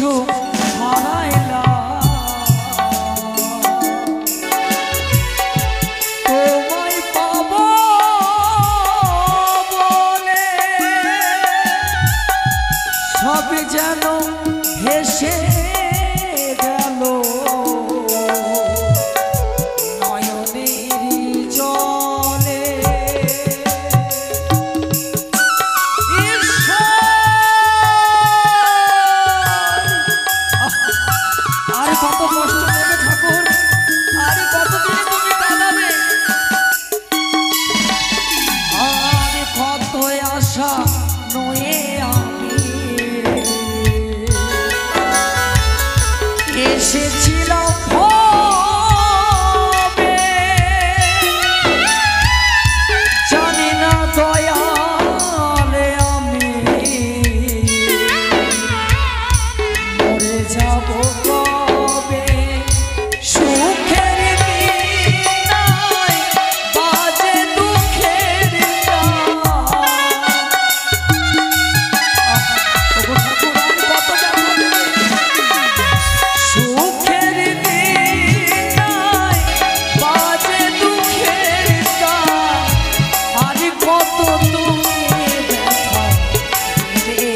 কিছু হারাইলা তোমায় পাবো বলে সব যেন ভেসে গেল নয়নের জলে। আর কত কষ্ট দেবে ঠাকুর, আর কতদিনে তুমি কাঁদাবে, আর কত আশা নয়ে আমি এসেছিলাম ভবে, জানি না দয়ালে আমি মরে যাব কবে। সুখের দিন নাই বাজে দুঃখের সুখের দিন নাই বাজে দুঃখের আর কত তুমি ব্যথা রে,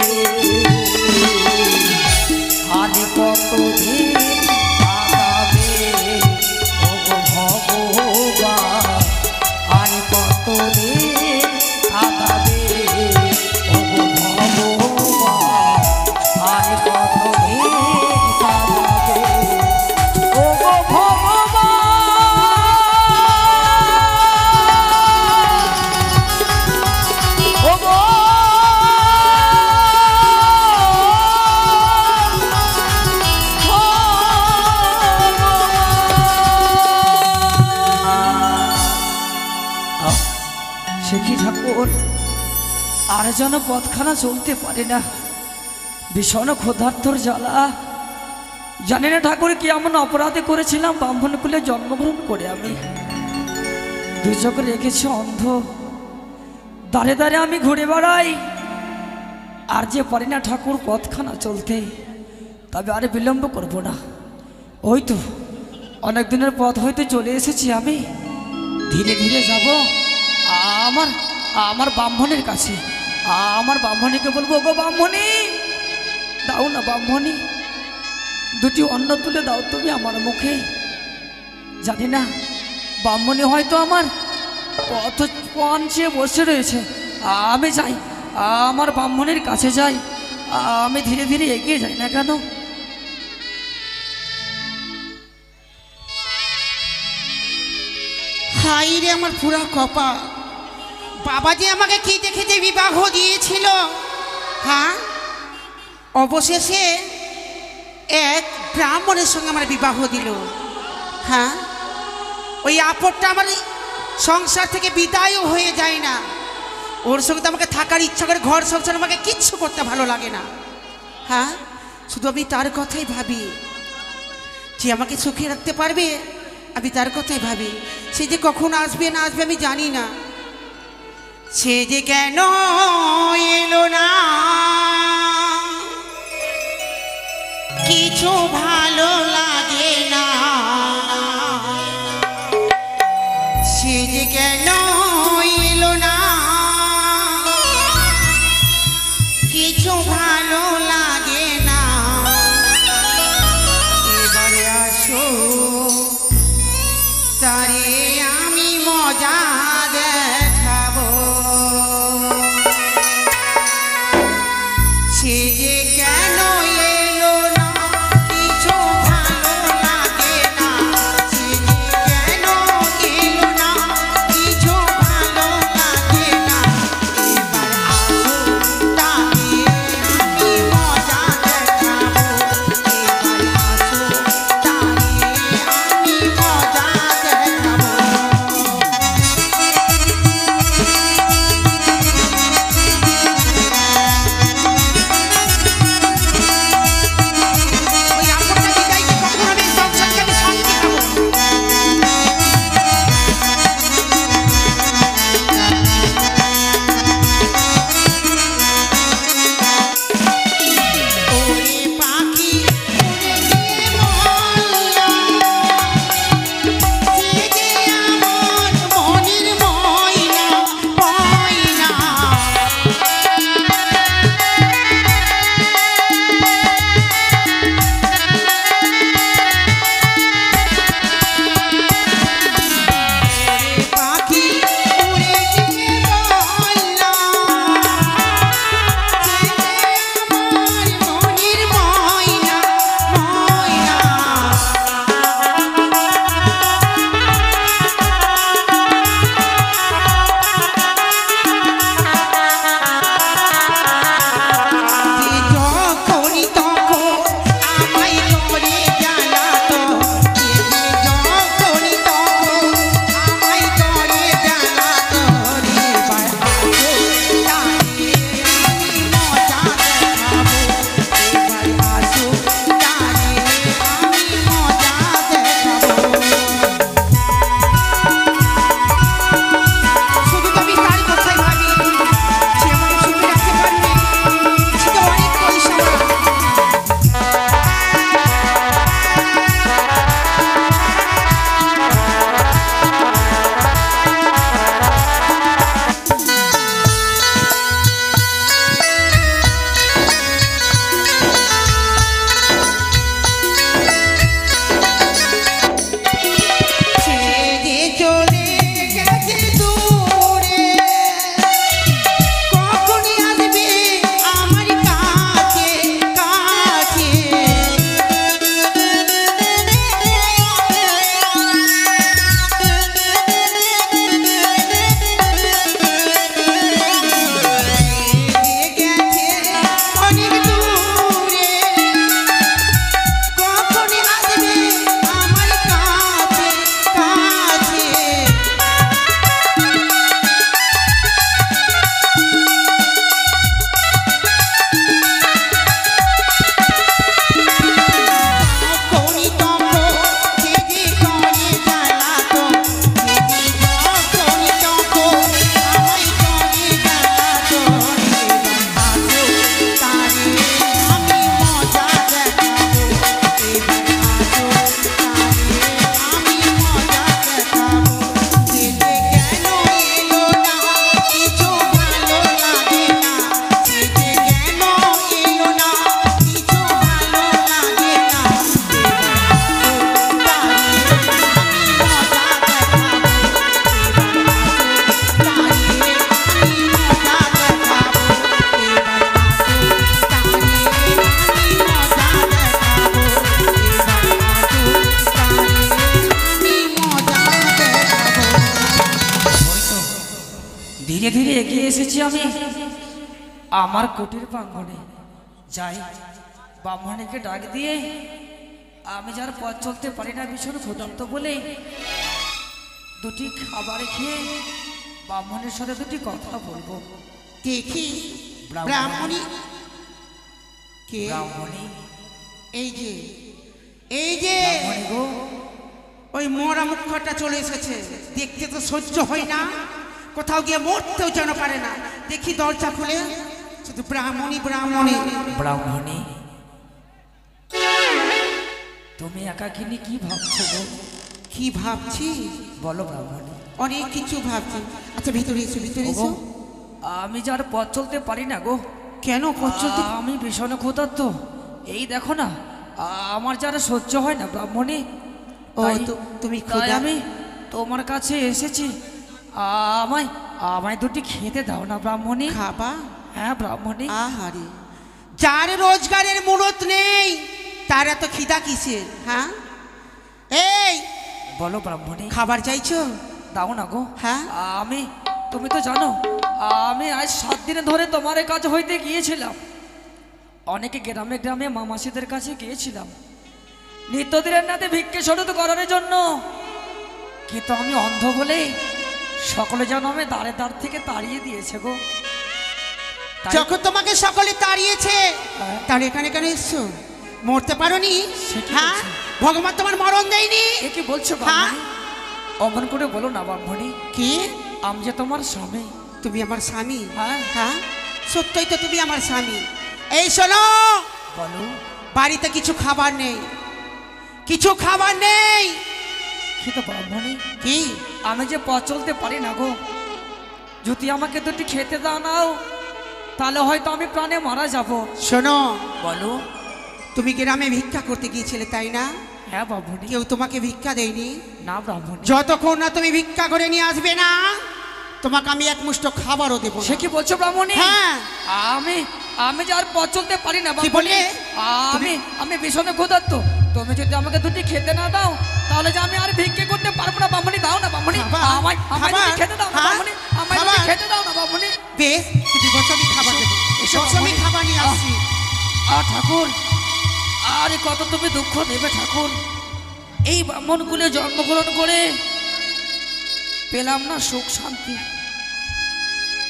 আর কত দিন কাঁদাবে ওগো ভগবান, আর কত দিন কাঁদাবে ওগো ভগবান, আর কত দিন কাঁদাবে ওগো ভগবান, ওগো সে কি ঠাকুর, আর যেন পথখানা চলতে পারে না, ভীষণ ক্ষুধার্তর জ্বালা। জানি না ঠাকুর কি এমন অপরাধে করেছিলাম, ব্রাহ্মণ কুলে জন্মগ্রহণ করে আমি দুই চোখে রেখেছি অন্ধ, দাঁড়ে দাঁড়ে আমি ঘুরে বেড়াই, আর যে পারি না ঠাকুর পথখানা চলতে, তবে আর বিলম্ব করব না। ওই তো অনেক দিনের পথ হইতে চলে এসেছি আমি, ধীরে ধীরে যাব আমার আমার ব্রাহ্মণের কাছে। আমার ব্রাহ্মণীকে বলবো, গো ব্রাহ্মণী দাও না, ব্রাহ্মণী দুটি অন্ন তুলে দাও তুমি আমার মুখে। জানি না ব্রাহ্মণী হয়তো আমার পথ পঞ্চে বসে রয়েছে, আমি যাই আমার ব্রাহ্মণের কাছে যাই, আমি ধীরে ধীরে এগিয়ে যাই না কেন। হাই রে আমার পুরা কপাল, বাবা যে আমাকে কি দেখে যে বিবাহ দিয়েছিল, হ্যাঁ অবশেষে এক ব্রাহ্মণের সঙ্গে আমার বিবাহ দিল। হ্যাঁ ওই আপদটা আমার সংসার থেকে বিদায়ও হয়ে যায় না, ওর সঙ্গে তো আমাকে থাকার ইচ্ছা করে, ঘর সংসার আমাকে কিচ্ছু করতে ভালো লাগে না। হ্যাঁ শুধু আমি তার কথাই ভাবি, যে আমাকে সুখে রাখতে পারবে, আমি তার কথাই ভাবি। সে যে কখন আসবে না আসবে আমি জানি না, সে যে কেন এলো না, কিছু ভালো লাগে না, সে যে কেন এলো না, কিছু ভালো লাগে না। এবারে আসো তারে আমি মজা দেখাবো, সে যে কেন এলো না, কিছু ভালো লাগে না, সে যে কেন এলো না, কিছু ধীরে ধীরে এগিয়ে এসেছি আমি আমার কুটির প্রাঙ্গণে। যাই ব্রাহ্মণীকে ডাক দিয়ে আমি যার পথ চলতে পারি না ভীষণ ক্ষুধার্ত বলে দুটি খাবার খেয়ে ব্রাহ্মণের সাথে দুটি কথা বলবো। দেখি ব্রাহ্মণী কে? ব্রাহ্মণী, এই যে এই যে ব্রাহ্মণী গো, ওই মরা মুখটা চলে এসেছে, দেখতে তো সহ্য হয় না, কোথাও গিয়ে মরতেও যেন পারে না। দেখি দরজা খুলে, শুধু ব্রাহ্মণী ব্রাহ্মণী। ব্রাহ্মণী তুমি একাকিনী কি ভাবছো গো? কি ভাবছি? বলো ব্রাহ্মণী। অনেক কিছু ভাবছি। আচ্ছা ভিতরে এসো, ভিতরে এসো। গো, আমি যার পথ চলতে পারি না গো। কেন পথ চলতে? আমি ভীষণ ক্ষুধার্ত। এই দেখো না, আমার যারা সহ্য হয় না ব্রাহ্মণী। ও, তাই তুমি তাই ক্ষুধা? আমি তোমার কাছে এসেছি। আমায় আমায় দুটি খেতে দাও না ব্রাহ্মণী। খাবা? হ্যাঁ ব্রাহ্মণী। আহারে, যার রোজগারের মুরত নেই তার এত খিদা কিসের? হ্যাঁ, এই বলো ব্রাহ্মণী। খাবার চাইছো? দাও না গো। হ্যাঁ। তুমি তো জানো আমি আজ 7 দিন ধরে তোমার কাজ হইতে গিয়েছিলাম। অনেকে গ্রামে গ্রামে মামাসিদের কাছে গিয়েছিলাম নিত্যদিনের নাতে ভিক্ষে স্বরূপ করার জন্য, কিন্তু আমি অন্ধ বলে সকলে যেন আমি দাঁড়ে দাঁড় থেকে তাড়িয়ে দিয়েছে গো। তাই- যখন তোমাকে সকলে তাড়িয়েছে হ্যাঁ। তার এখানে কেন এসছো? মরতে পারোনি? সে কি হ্যাঁ, বলছো? ভগবান তোমার মরণ দেয়নি? এ কি বলছো হ্যাঁ। ব্রাহ্মণী? অমন করে বলো না ব্রাহ্মণী। কি? আমি যে তোমার স্বামী। তুমি আমার স্বামী? হ্যাঁ। হ্যাঁ, সত্যই তো তুমি আমার স্বামী। এই শোনো, বলো। বাড়িতে কিছু খাবার নেই, কিছু খাবার নেই। কি তো ব্রাহ্মণী, কি? আমি যে পথ চলতে পারি না গো, যদি আমাকে দুটি খেতে দাও নাও তাহলে হয়তো আমি প্রাণে মারা যাব। শোনো, বলো। তুমি গ্রামে ভিক্ষা করতে গিয়েছিলে তাই না? হ্যাঁ ব্রাহ্মণী। কেউ তোমাকে ভিক্ষা দেয়নি? না ব্রাহ্মণী। যতক্ষণ না তুমি ভিক্ষা করে নিয়ে আসবে না, তোমাকে আমি এক মুষ্ঠ খাবারও দেবো না। সে কি বলছো ব্রাহ্মণী? হ্যাঁ। আমি আমি যে আর পথ চলতে পারি না কি ব্রাহ্মণী। বললে? আমি ভীষণ ক্ষুধার্ত। তুমি যদি আমাকে দুটি খেতে না দাও তাহলে যে আমি আর ভিক্ষে করতে পারবো না ব্রাহ্মণী। দাও না ব্রাহ্মণী, খাবার? আমায় আমায় দুটি খাবার? খেতে দাও না হ্যাঁ? ব্রাহ্মণী, আমায় দুটি খাবার? খেতে দাও না ব্রাহ্মণী। বেশ, তুমি বসো, আমি খাবার দেবো। এসো, বসো, আমি ব্রাহ্মণী। খাবার নিয়ে আসছি। ঠাকুর, আরে কত তুমি দুঃখ নেবে ঠাকুর। এই ব্রাহ্মণকুলে জন্মগ্রহণ করে পেলাম না সুখ শান্তি।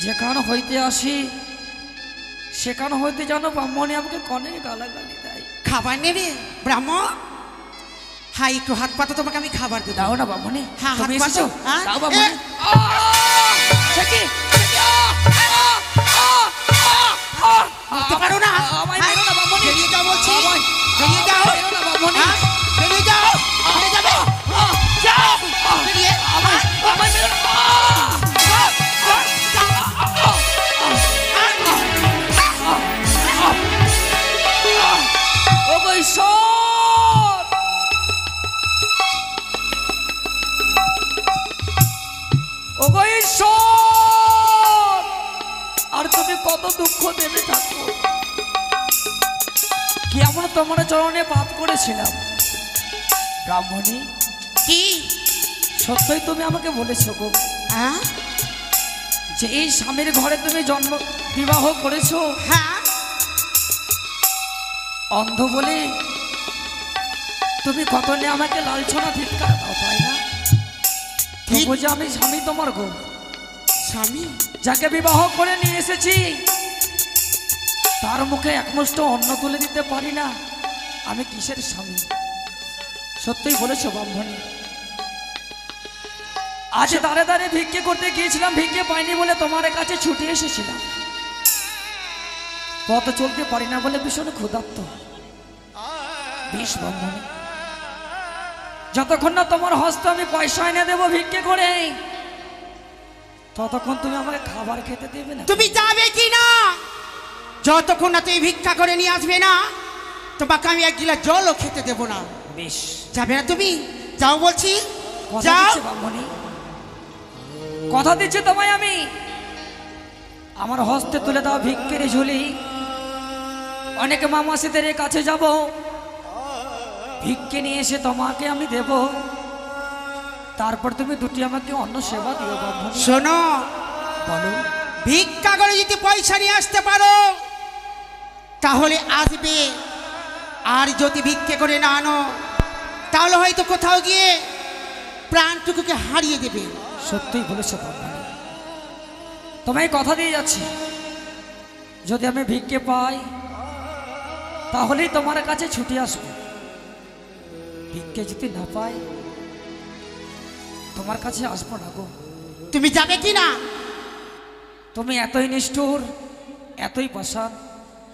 যেখানে হইতে আসি সেখানে হইতে জানো ব্রাহ্মণী আমাকে কনে গালাগালি দেয়। খাবার নেবে ব্রাহ্মণ? হ্যাঁ, একটু হাত পাতো, তোমাকে আমি খাবার দেবো। দাও না ব্রাহ্মণী। হ্যাঁ, হাত তুমি পাতো। এসেছো? হ্যাঁ? দাও ব্রাহ্মণী। সে কি? বলতে পারো না? আমায় হ্যাঁ? মেরো না ব্রাহ্মণী। বেরিয়ে যাও বলছি। আমায় বেরিয়ে যাও। মেরো না ব্রাহ্মণী। হ্যাঁ? বেরিয়ে যাও। বেরিয়ে যাবে। যাও। বেরিয়ে। আমায় মেরো না। ওগো ঈশ্বর, ওগো ঈশ্বর, আর তুমি কত দুঃখ দেবে ঠাকুর। কি এমন তোমার চরণে পাপ করেছিলাম ব্রাহ্মণী? কি? সত্যই তুমি আমাকে বলেছো গো হ্যাঁ? যে এই স্বামীর ঘরে তুমি জন্ম বিবাহ করেছো হ্যাঁ। অন্ধ বলে তুমি কত নিয়ে আমাকে লালছনা ধিক্কার দাও, তাই না? তবু যে আমি স্বামী তোমার গো, স্বামী? যাকে বিবাহ করে নিয়ে এসেছি তার মুখে একমুষ্ট অন্ন তুলে দিতে পারি না, আমি কিসের স্বামী? সত্যই বলেছো ব্রাহ্মণী। আজ দাঁড়ে দাঁড়ে ভিক্ষে করতে গিয়েছিলাম, ভিক্ষে পাইনি বলে তোমার কাছে ছুটে এসেছিলাম। পথ চলতে পারি না বলে ভীষণ ক্ষুধার্ত। বেশ ব্রাহ্মণী, যতক্ষণ না তোমার হস্তে আমি পয়সা এনে দেবো ভিক্ষে করে, ততক্ষণ তুমি আমাকে খাবার খেতে দেবে না। তুমি যাবে কি না? যতক্ষণ না তুমি ভিক্ষা করে নিয়ে আসবে না, তোমাকে আমি এক গিলাস জলও খেতে দেবো না। বেশ, যাবে না তুমি? যাও বলছি, কথা যাও। দিচ্ছি ব্রাহ্মণী, কথা দিচ্ছি তোমায় আমি। আমার হস্তে তুলে দাও ভিক্ষের ঝুলি, অনেক মামাসিদের কাছে যাব, ভিক্ষে নিয়ে এসে তোমাকে আমি দেব, তারপর তুমি দুটি আমাকে অন্ন সেবা দিও ব্রাহ্মণী। শোনো, বলো। ভিক্ষা করে যদি পয়সা নিয়ে আসতে পারো তাহলে আসবে, আর যদি ভিক্ষে করে না আনো তাহলে হয়তো কোথাও গিয়ে প্রাণটুকুকে হারিয়ে দেবে। সত্যিই বলেছো পদ্মানী, তোমায় কথা দিয়ে যাচ্ছি, যদি আমি ভিক্ষে পাই তাহলেই তোমার কাছে ছুটে আসবো। ভিক্ষে যদি না পাই তোমার কাছে আসবো না গো। তুমি যাবে কি না? তুমি এতই নিষ্ঠুর, এতই পাষাণ,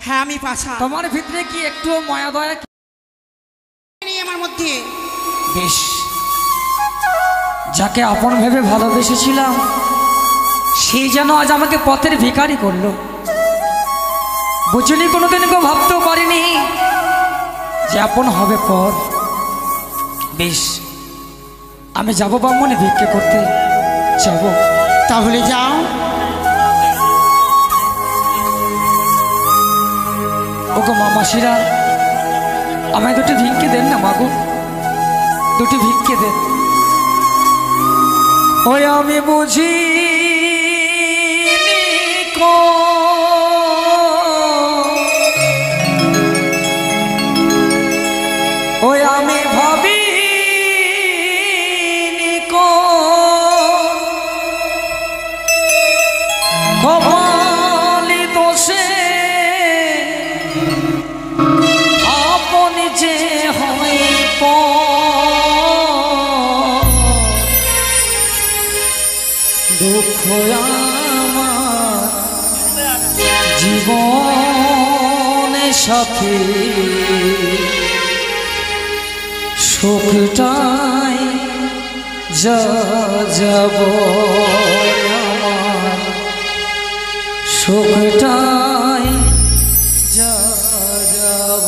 হ্যাঁ আমি পাশা, তোমার ভিতরে কি একটু মায়া দয়া নেই আমার মধ্যে। বেশ, যাকে আপন ভেবে ভালোবেসেছিলাম সেই যেন আজ আমাকে পথের ভিখারি করলো। বুঝিনি কোনোদিন কেউ ভাবতেও পারিনি যে আপন হবে পর। বেশ, আমি যাবো ব্রাহ্মণে ভিক্ষে করতে যাবো। তাহলে যাও। ওগো মামাসিরা, আমায় দুটি ভিক্ষে দেন না মাগো, দুটি ভিক্ষে দেন। ওই আমি বুঝি ওই আমি ভাবি কপালি দোষে আপনি যে হয় দুঃখ আমার জীবনের সাথে সুখটাই যা যাব আমার, সুখটাই যা যাব।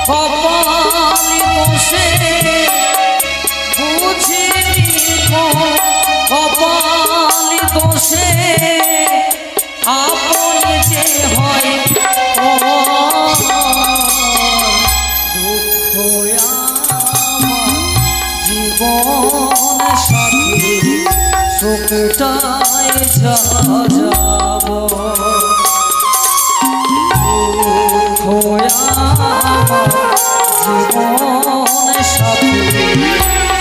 কপালি দোষে বুঝিনি কপালি দোষে আপনি যে হয় দুঃখ আমার জীবন সাথে সুখটাই যা যাব। জীবন সাথে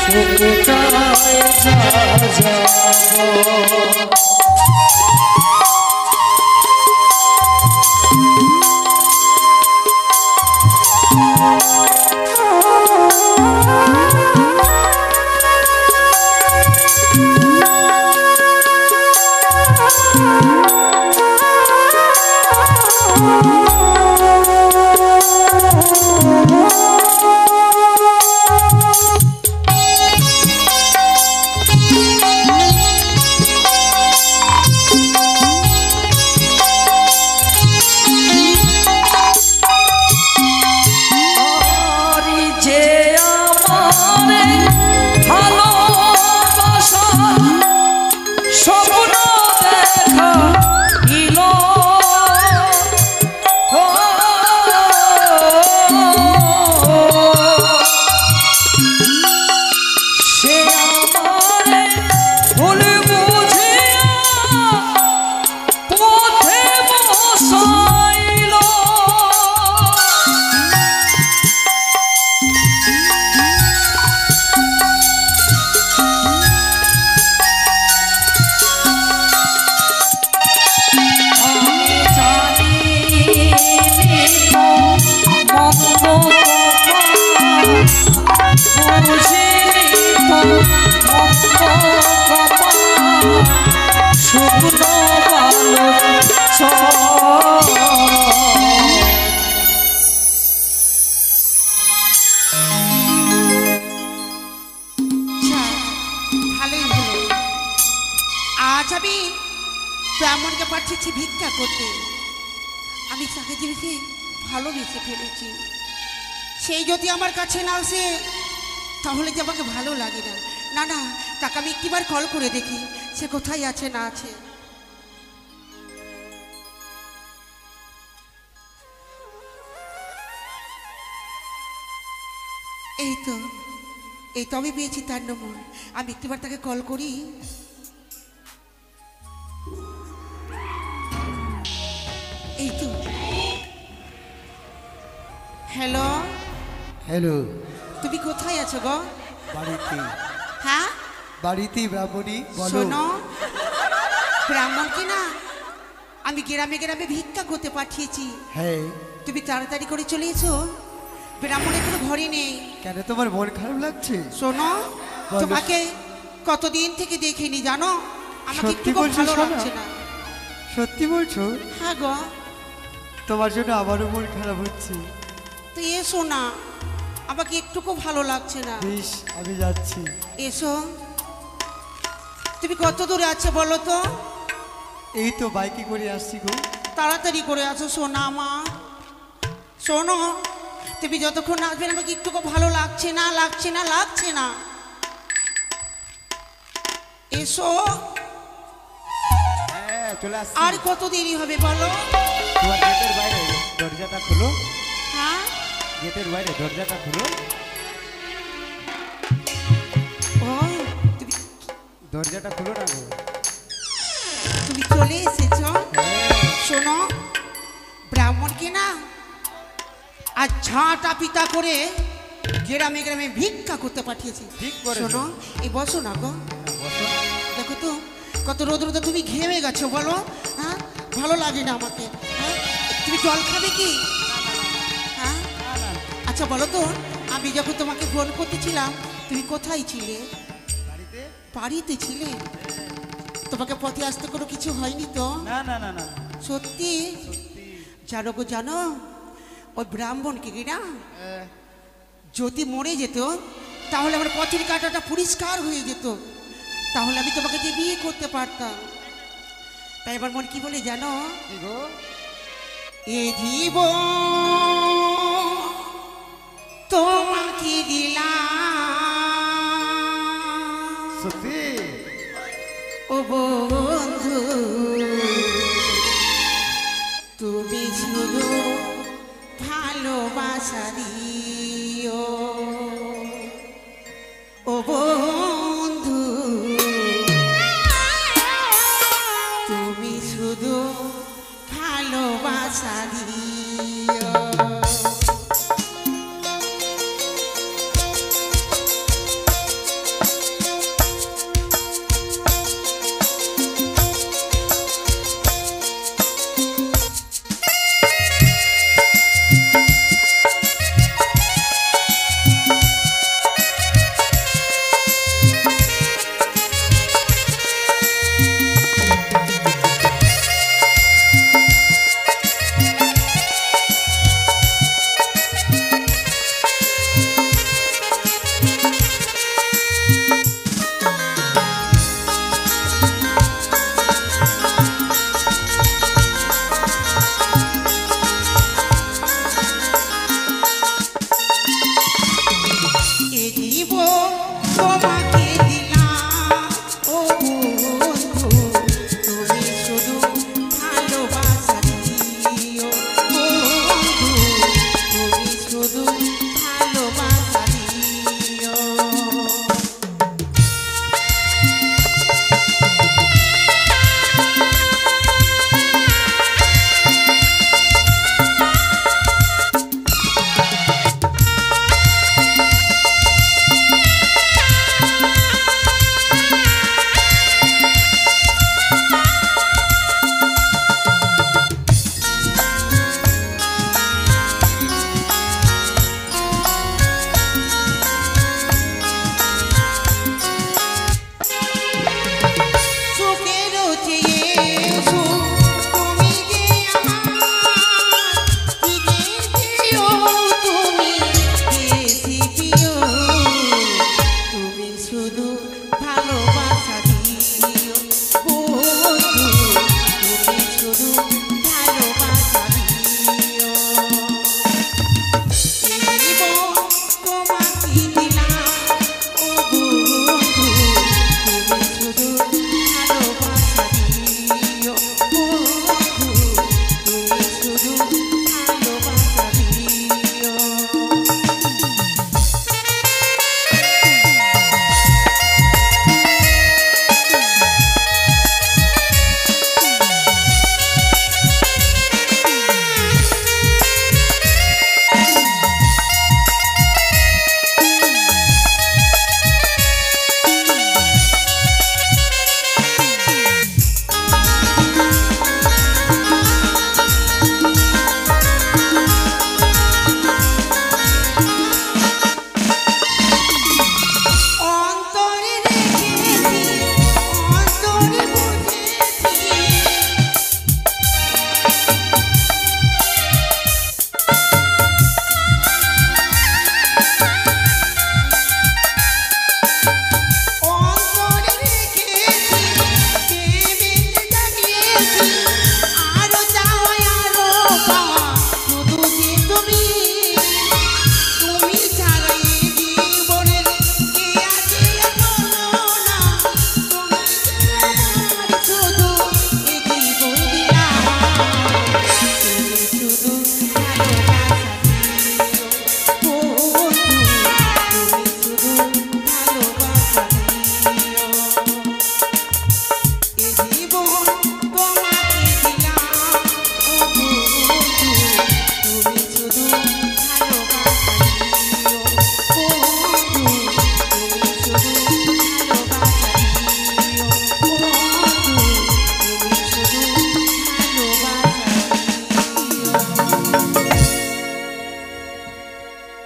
সুখটাই যা যাব। যে ব্রাহ্মণকে পাঠিয়েছি ভিক্ষা করতে। আমি তাকে জিনিসে ভালোবেসে ফেলেছি, সেই যদি আমার কাছে না আসে তাহলে যে আমাকে ভালো লাগে না। না না, তাকে আমি একটিবার কল করে দেখি সে কোথায় আছে না আছে। এই তো আমি পেয়েছি তার নম্বর। আমি একটিবার তাকে কল করি। এই তো, হ্যালো হ্যালো, তুমি কোথায় আছো গো? বাড়িতে। হ্যাঁ, বাড়িতে ব্রাহ্মণী, বলো। শোনো, ব্রাহ্মণকে না আমি গ্রামে গ্রামে ভিক্ষা করতে পাঠিয়েছি। হ্যাঁ, তুমি তাড়াতাড়ি করে চলে এসো, ব্রাহ্মণ এখনো ঘরে নেই। কেন তোমার মন খারাপ লাগছে? শোনো, বলো। তোমাকে কতদিন থেকে দেখিনি জানো, আমাকে সত্যি একটু বলছো ভালো সোনা? লাগছে না। সত্যি বলছো? হ্যাঁ গো। তোমার জন্য আমারও মন খারাপ হচ্ছে। তো এসো না, আমাকে একটুকু ভালো লাগছে না। বেশ, আমি যাচ্ছি। এসো। তুমি কত দূরে আছো বলো তো? এই তো বাইকে করে আসছি গো। তাড়াতাড়ি করে আসো সোনা আমার। শোনো, তুমি যতক্ষণ আসবে আমাকে একটুকু ভালো লাগছে না, লাগছে না, লাগছে না। এসো। হ্যাঁ, চলে আসছি। আর কত দেরি হবে বলো? তোমার গেটের বাইরে দরজাটা খুলো। হ্যাঁ, গেটের বাইরে দরজাটা খুলো। ও তুমি দরজাটা খুলো না গো। তুমি চলে এসেছো। হ্যাঁ, শোনো, ব্রাহ্মণকে না আর ঝাঁটা পিতা করে গ্রামে গ্রামে ভিক্ষা করতে পাঠিয়েছি। ঠিক করেছো। শোনো, এই বসো না গো। বসো। দেখো তো কত রোদ রোদে তুমি ঘেমে গেছো বলো। হ্যাঁ, ভালো লাগে না আমাকে। হ্যাঁ, তুমি জল খাবে কি? হ্যাঁ, আচ্ছা বলো তো, আমি যখন তোমাকে ফোন করতেছিলাম তুমি কোথায় ছিলে? বাড়িতে? বাড়িতে ছিলে? তোমাকে পথে আসতে কোনো কিছু হয়নি তো? না না না না। সত্যি? সত্যি। জানো গো, জানো ওই ব্রাহ্মণকে কি না হ্যাঁ, যদি মরে যেত তাহলে আমার পথের কাঁটাটা পরিষ্কার হয়ে যেত, তাহলে আমি তোমাকে দিয়ে বিয়ে করতে পারতাম। তাই আমার মন কি বলে জানো? কি গো? এ জীব তোমাকে দিলাম সত্যি? ও বন্ধু, তুমি শুধু ভালোবাসা দিও। ও বন্ধু, তুমি শুধু ভালোবাসা দিও।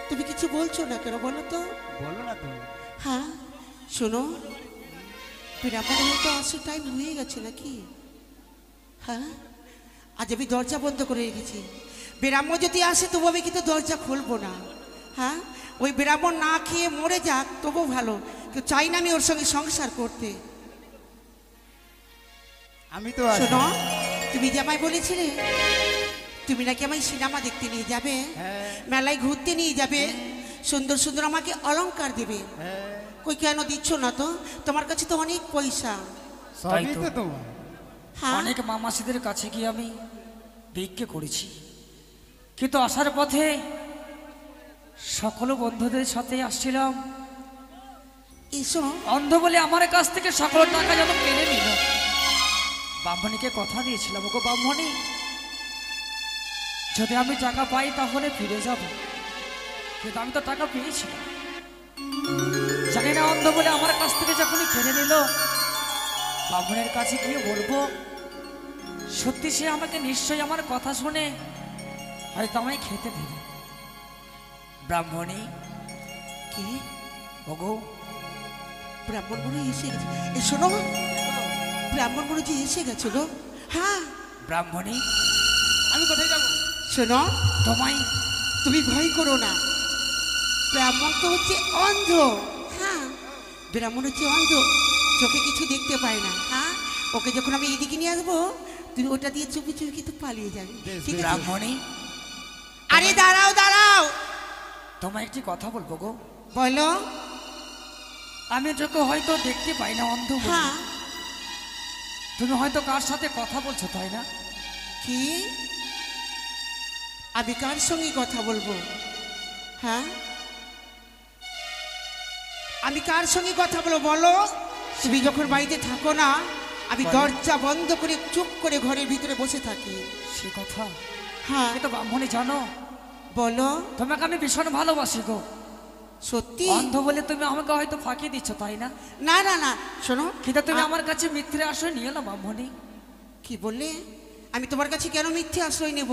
তুমি কিছু বলছো না কেন বলো তো? বলো না তো। হ্যাঁ শোনো, বিরামন হয়তো আসার টাইম হয়ে গেছে নাকি? হ্যাঁ, আজ আমি দরজা বন্ধ করে রেখেছি। বিরাম্য যদি আসে তবু আমি কিন্তু দরজা খুলবো না। হ্যাঁ, ওই বিরামন না খেয়ে মরে যাক তবু ভালো, কেউ চাই না আমি ওর সঙ্গে সংসার করতে। আমি তো আছি। শোনো, তুমি যে আমায় বলেছিলে তুমি নাকি আমায় সিনেমা দেখতে নিয়ে যাবে, হ্যাঁ মেলায় ঘুরতে নিয়ে যাবে, সুন্দর সুন্দর আমাকে অলংকার দেবে। হ্যাঁ, কই কেন দিচ্ছ না তো? তোমার কাছে তো অনেক পয়সা। সবই তাই তো। তো তোমার। হ্যাঁ, অনেক মামাসিদের কাছে গিয়ে আমি ভিক্ষে করেছি, কিন্তু আসার পথে সকল বন্ধুদের সাথে আসছিলাম। এসো। অন্ধ বলে আমার কাছ থেকে সকল টাকা যেন কেড়ে নিল। ব্রাহ্মণীকে কথা দিয়েছিলাম, ওগো ব্রাহ্মণী, যদি আমি টাকা পাই তাহলে ফিরে যাব, কিন্তু আমি তো টাকা পেয়েছিলাম। জানি না অন্ধ বলে আমার কাছ থেকে যখনই কেড়ে নিল, ব্রাহ্মণের কাছে গিয়ে বলবো সত্যি সে আমাকে নিশ্চয়ই আমার কথা শুনে হয়তো আমায় খেতে দেবে। ব্রাহ্মণী, কি? ওগো ব্রাহ্মণ মনে এসে গেছে। এ শোনো, ব্রাহ্মণ মনে যে এসে গেছে গো। হ্যাঁ, ব্রাহ্মণী, আমি কোথায় যাবো? শোনো, তোমায় তুমি ভয় করো না। ব্রাহ্মণ তো হচ্ছে অন্ধ। হ্যাঁ, ব্রাহ্মণ হচ্ছে অন্ধ, চোখে কিছু দেখতে পায় না। হ্যাঁ, ওকে যখন আমি এদিকে নিয়ে আসবো তুমি ওটা দিয়ে চুপি চুপি কিন্তু পালিয়ে যাবে, ঠিক আছে? ব্রাহ্মণী, আরে দাঁড়াও দাঁড়াও, তোমায় একটি কথা বলবো গো। বলো। আমি তোকে হয়তো দেখতে পাই না অন্ধ বলে। হ্যাঁ, তুমি হয়তো কার সাথে কথা বলছো, তাই না? কি? আমি কার সঙ্গে কথা বলবো? হ্যাঁ, আমি কার সঙ্গে কথা বলবো বলো? তুমি যখন বাড়িতে থাকো না, আমি দরজা বন্ধ করে চুপ করে ঘরের ভিতরে বসে থাকি। সে কথা হ্যাঁ, কিন্তু ব্রাহ্মণী জানো, বলো। তোমাকে আমি ভীষণ ভালোবাসি গো। সত্যি? অন্ধ বলে তুমি আমাকে হয়তো ফাঁকি দিচ্ছ, তাই না? না না না, শোনো। কিন্তু তুমি আ- আমার কাছে মিথ্যে আশ্রয় নিয়ে এলো ব্রাহ্মণী। কি বললে? আমি তোমার কাছে কেন মিথ্যে আশ্রয় নেব?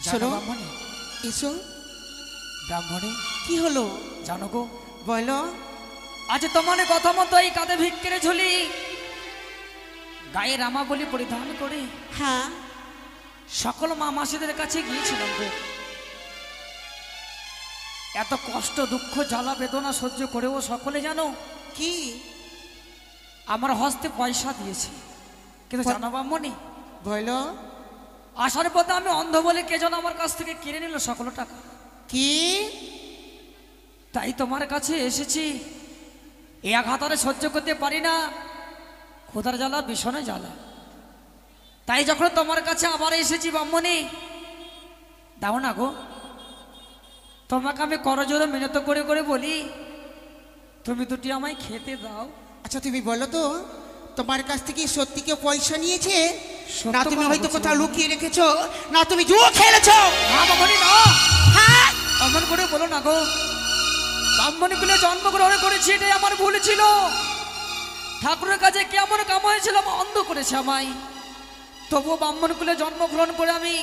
জানো শোনো। ব্রাহ্মণী, এসো। ব্রাহ্মণী কি হলো জানো গো, বলো। আজ তোমার কথা মতো এই কাঁধে ভিক্ষেরে ঝুলি, গায়ে রামা বলি পরিধান করে হ্যাঁ, সকল মা মাসিদের কাছে গিয়েছিলাম গো। এত কষ্ট দুঃখ জ্বালা বেদনা সহ্য করেও সকলে জানো কি? আমার হস্তে পয়সা দিয়েছে, কিন্তু জানো ব্রাহ্মণী, বলো। আসার পথে আমি অন্ধ বলে কে যেন আমার কাছ থেকে কেড়ে নিল সকল টাকা। কি? তাই তোমার কাছে এসেছি, এ আঘাত আর সহ্য করতে পারি না, ক্ষুধার জ্বালা ভীষণ জ্বালা। তাই যখন তোমার কাছে আবার এসেছি ব্রাহ্মণী, দাও না গো, তোমাকে আমি করজোড়ে মিনত করে করে বলি তুমি দুটি আমায় খেতে দাও। আচ্ছা তুমি বলো তো, তোমার কাছ থেকে সত্যি কেউ পয়সা নিয়েছে? সত্য না তুমি কথা হয়তো বলছি কোথাও বাবা। লুকিয়ে রেখেছো, না তুমি জুয়ো খেলেছো? না ব্রাহ্মণী না, হ্যাঁ, অমন করে বলো না গো। ব্রাহ্মণী কুলে জন্মগ্রহণ করেছি, এটাই আমার ভুল ছিল। ঠাকুরের কাছে কেমন কাম হয়েছিল, অন্ধ করেছে আমায়। তবুও ব্রাহ্মণ কুলে জন্মগ্রহণ করে আমি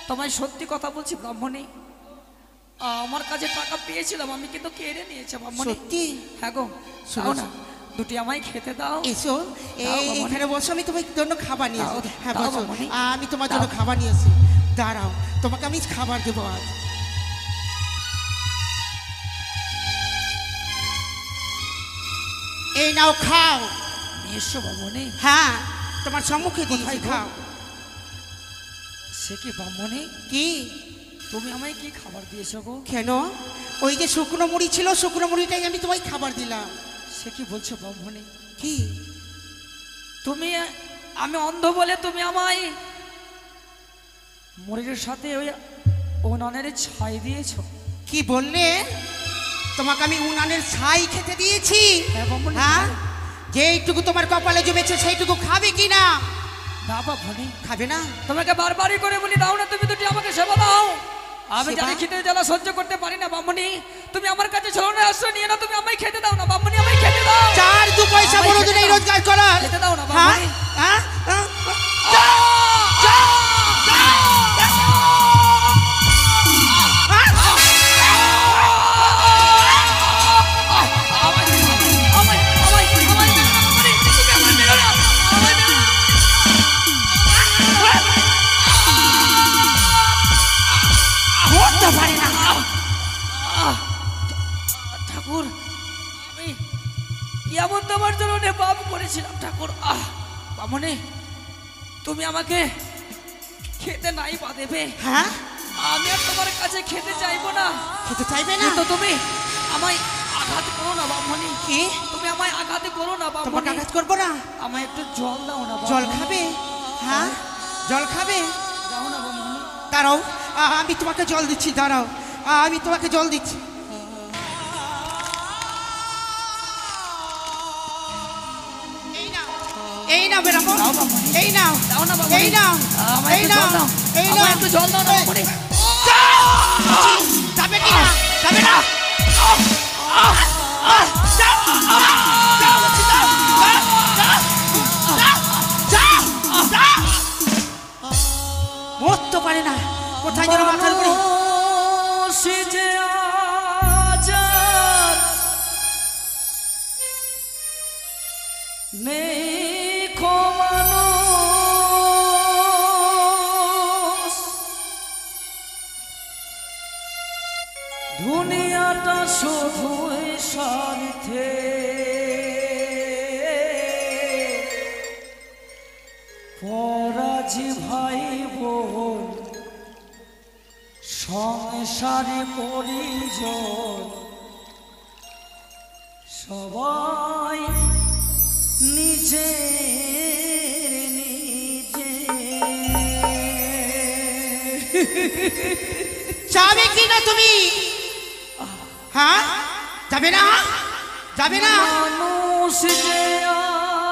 তোমায় সত্যি কথা বলছি ব্রাহ্মণী, আমার কাছে টাকা পেয়েছিলাম, আমি কিন্তু কেড়ে নিয়েছে ব্রাহ্মণী। সত্যি? হ্যাঁ গো, শোনো দাও না, দুটি আমায় খেতে দাও। এসো। দাও বাবা। এখানে বসো, আমি তোমার জন্য খাবার নিয়ে আসি। দাও, হ্যাঁ দাও বসো, বাবা। আমি তোমার জন্য দাও। খাবার নিয়ে আসি। দাঁড়াও, তোমাকে আমি খাবার দেবো আজ। এই নাও খাও। নিয়ে এসো ব্রাহ্মণী। হ্যাঁ, তোমার সম্মুখে দিয়েছি, কোথায় গো? খাও। সে কি ব্রাহ্মণী, কি? তুমি আমায় কি খাবার দিয়েছো গো? কেন? ওই যে শুকনো মুড়ি ছিল, শুকনো মুড়িটাই আমি তোমায় খাবার দিলাম। সে কি বলছো ব্রাহ্মণী? কি? তুমি, আমি অন্ধ বলে তুমি আমায় মুড়ির সাথে ওই উনানের ছাই দিয়েছো? কি বললে? তোমাকে আমি উনানের ছাই খেতে দিয়েছি? হ্যাঁ ব্রাহ্মণী। হ্যাঁ, যেইটুকু তোমার কপালে জমেছে সেইটুকু খাবে কি না? না ব্রাহ্মণী, খাবে না? তোমাকে বারবারই করে বলি দাও না, তুমি দুটি আমাকে সেবা দাও। আমি সেবা? জানি খেতে জ্বালা সহ্য করতে পারি না ব্রাহ্মণী, তুমি আমার কাছে ছলনা আশ্রয় নিয়ে না, তুমি আমায় খেতে দাও না ব্রাহ্মণী, আমায় খেতে দাও। চার দু পয়সা আমায় বলো খেতে তো এই দাও। রোজগার করার। খেতে দাও না হ্যাঁ? ব্রাহ্মণী। হ্যাঁ? হ্যাঁ? মরতে পারে না। ঠাকুর আমি এমন তোমার জন্য পাপ করেছিলাম ঠাকুর। বামনে তুমি আমাকে খেতে নাই বা দেবে, হ্যাঁ, আমি আর তোমার কাছে খেতে চাইবো না। খেতে চাইবে না তো তুমি আমায় আঘাত করো না বামনি। কি? তুমি আমায় আঘাত করো না তোমাকে বামনি। আঘাত করবো না? আমায় একটু জল দাও না জল বামনি। খাবে? হ্যাঁ, জল খাবে? দাও না বামনি। দাঁড়াও, আমি তোমাকে জল দিচ্ছি, দাঁড়াও, আমি তোমাকে জল দিচ্ছি। এই নাও বেরামো, এই নাও, দাও না বামনি। এই নাও, আমায় এই একটু জল নাও, দাও। এই আমায় নাও। একটু জল দাও না বামনি। যাবে কি না? যাবে না? মরতে পারে না, কোথায় যেন মাথার উপরে। মানুষ যে আজার নেই কো মানুষ, দুনিয়াটা শুধুই স্বার্থে পরাজি ভাই বোন সংসারে পরিজন সবাই নিজে নিজে। যাবে কি না তুমি? হ্যাঁ, যাবে না? যাবে না? মানুষ যে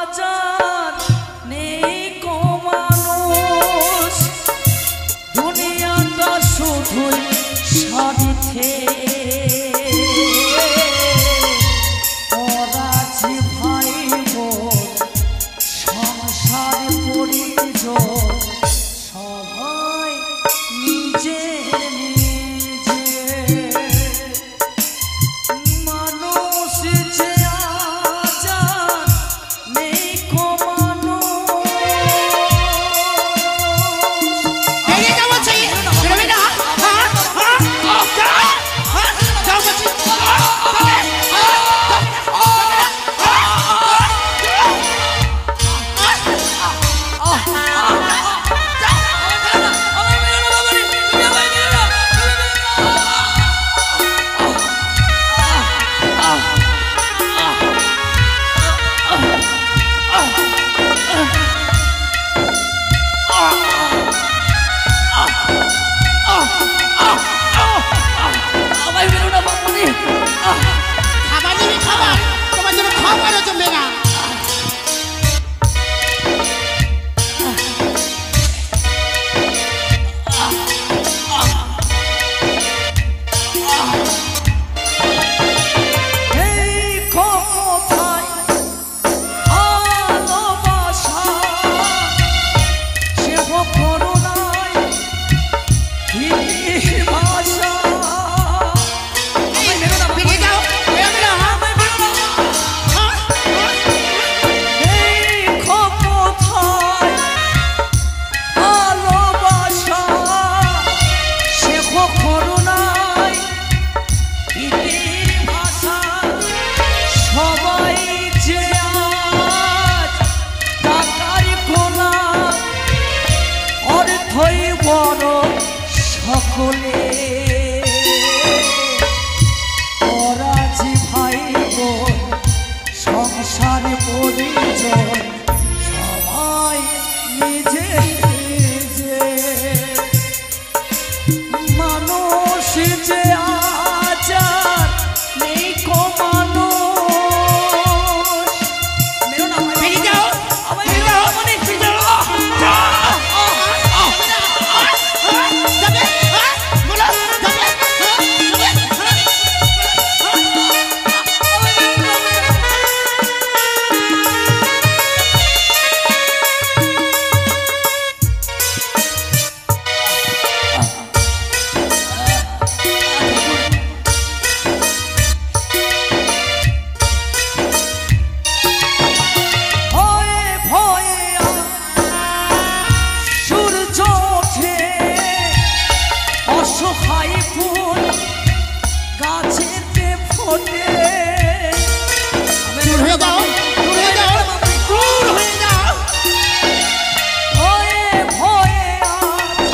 আজার নেই কো মানুষ, দুনিয়াটা শুধুই স্বার্থে পরাজি ভাই বোন সংসার পরিজন সবাই নিজে নিজে। মানুষ যে আজার নেই কো মানুষ। বেরিয়ে যাও বলছি, বেরোবে না? হ্যাঁ, হ্যাঁ, যাও, হ্যাঁ, যাও বলছি। আমায় বেরো না বামনি। খাবার নেবে, খাবার, তোমার জন্য খাবারও জমবে না। এই কোথায় ভালোবাসা সে করুণায় হিন্দির ভাষা। আমায় বেরো না বামনি। বেরিয়ে যাও, বেরোবে না? আমায় বেরো না। হ্যাঁ, এই কোথায় ভালোবাসা সে করুণায় হিন্দির ভাষা সবাই যে আজ টাকার গোলাম অর্থই বড় সকলে পরাজি ভাই বোন সংসারে পরিজন সবাই নিজে নিজে। মানুষ যে আজার নেই কো মানুষ। মেরো না আমায়, বেরিয়ে যাও, আমায় মেরো না বামনি। যাবে? হ্যাঁ, বলো, যাবে? হ্যাঁ, যাবে? হ্যাঁ, অসহায় ফুল গাছেতে ফোটে। দূর হয়ে যাও, দূর হয়ে যাও, দূর হয়ে যাও। ভয়ে ভয়ে আজ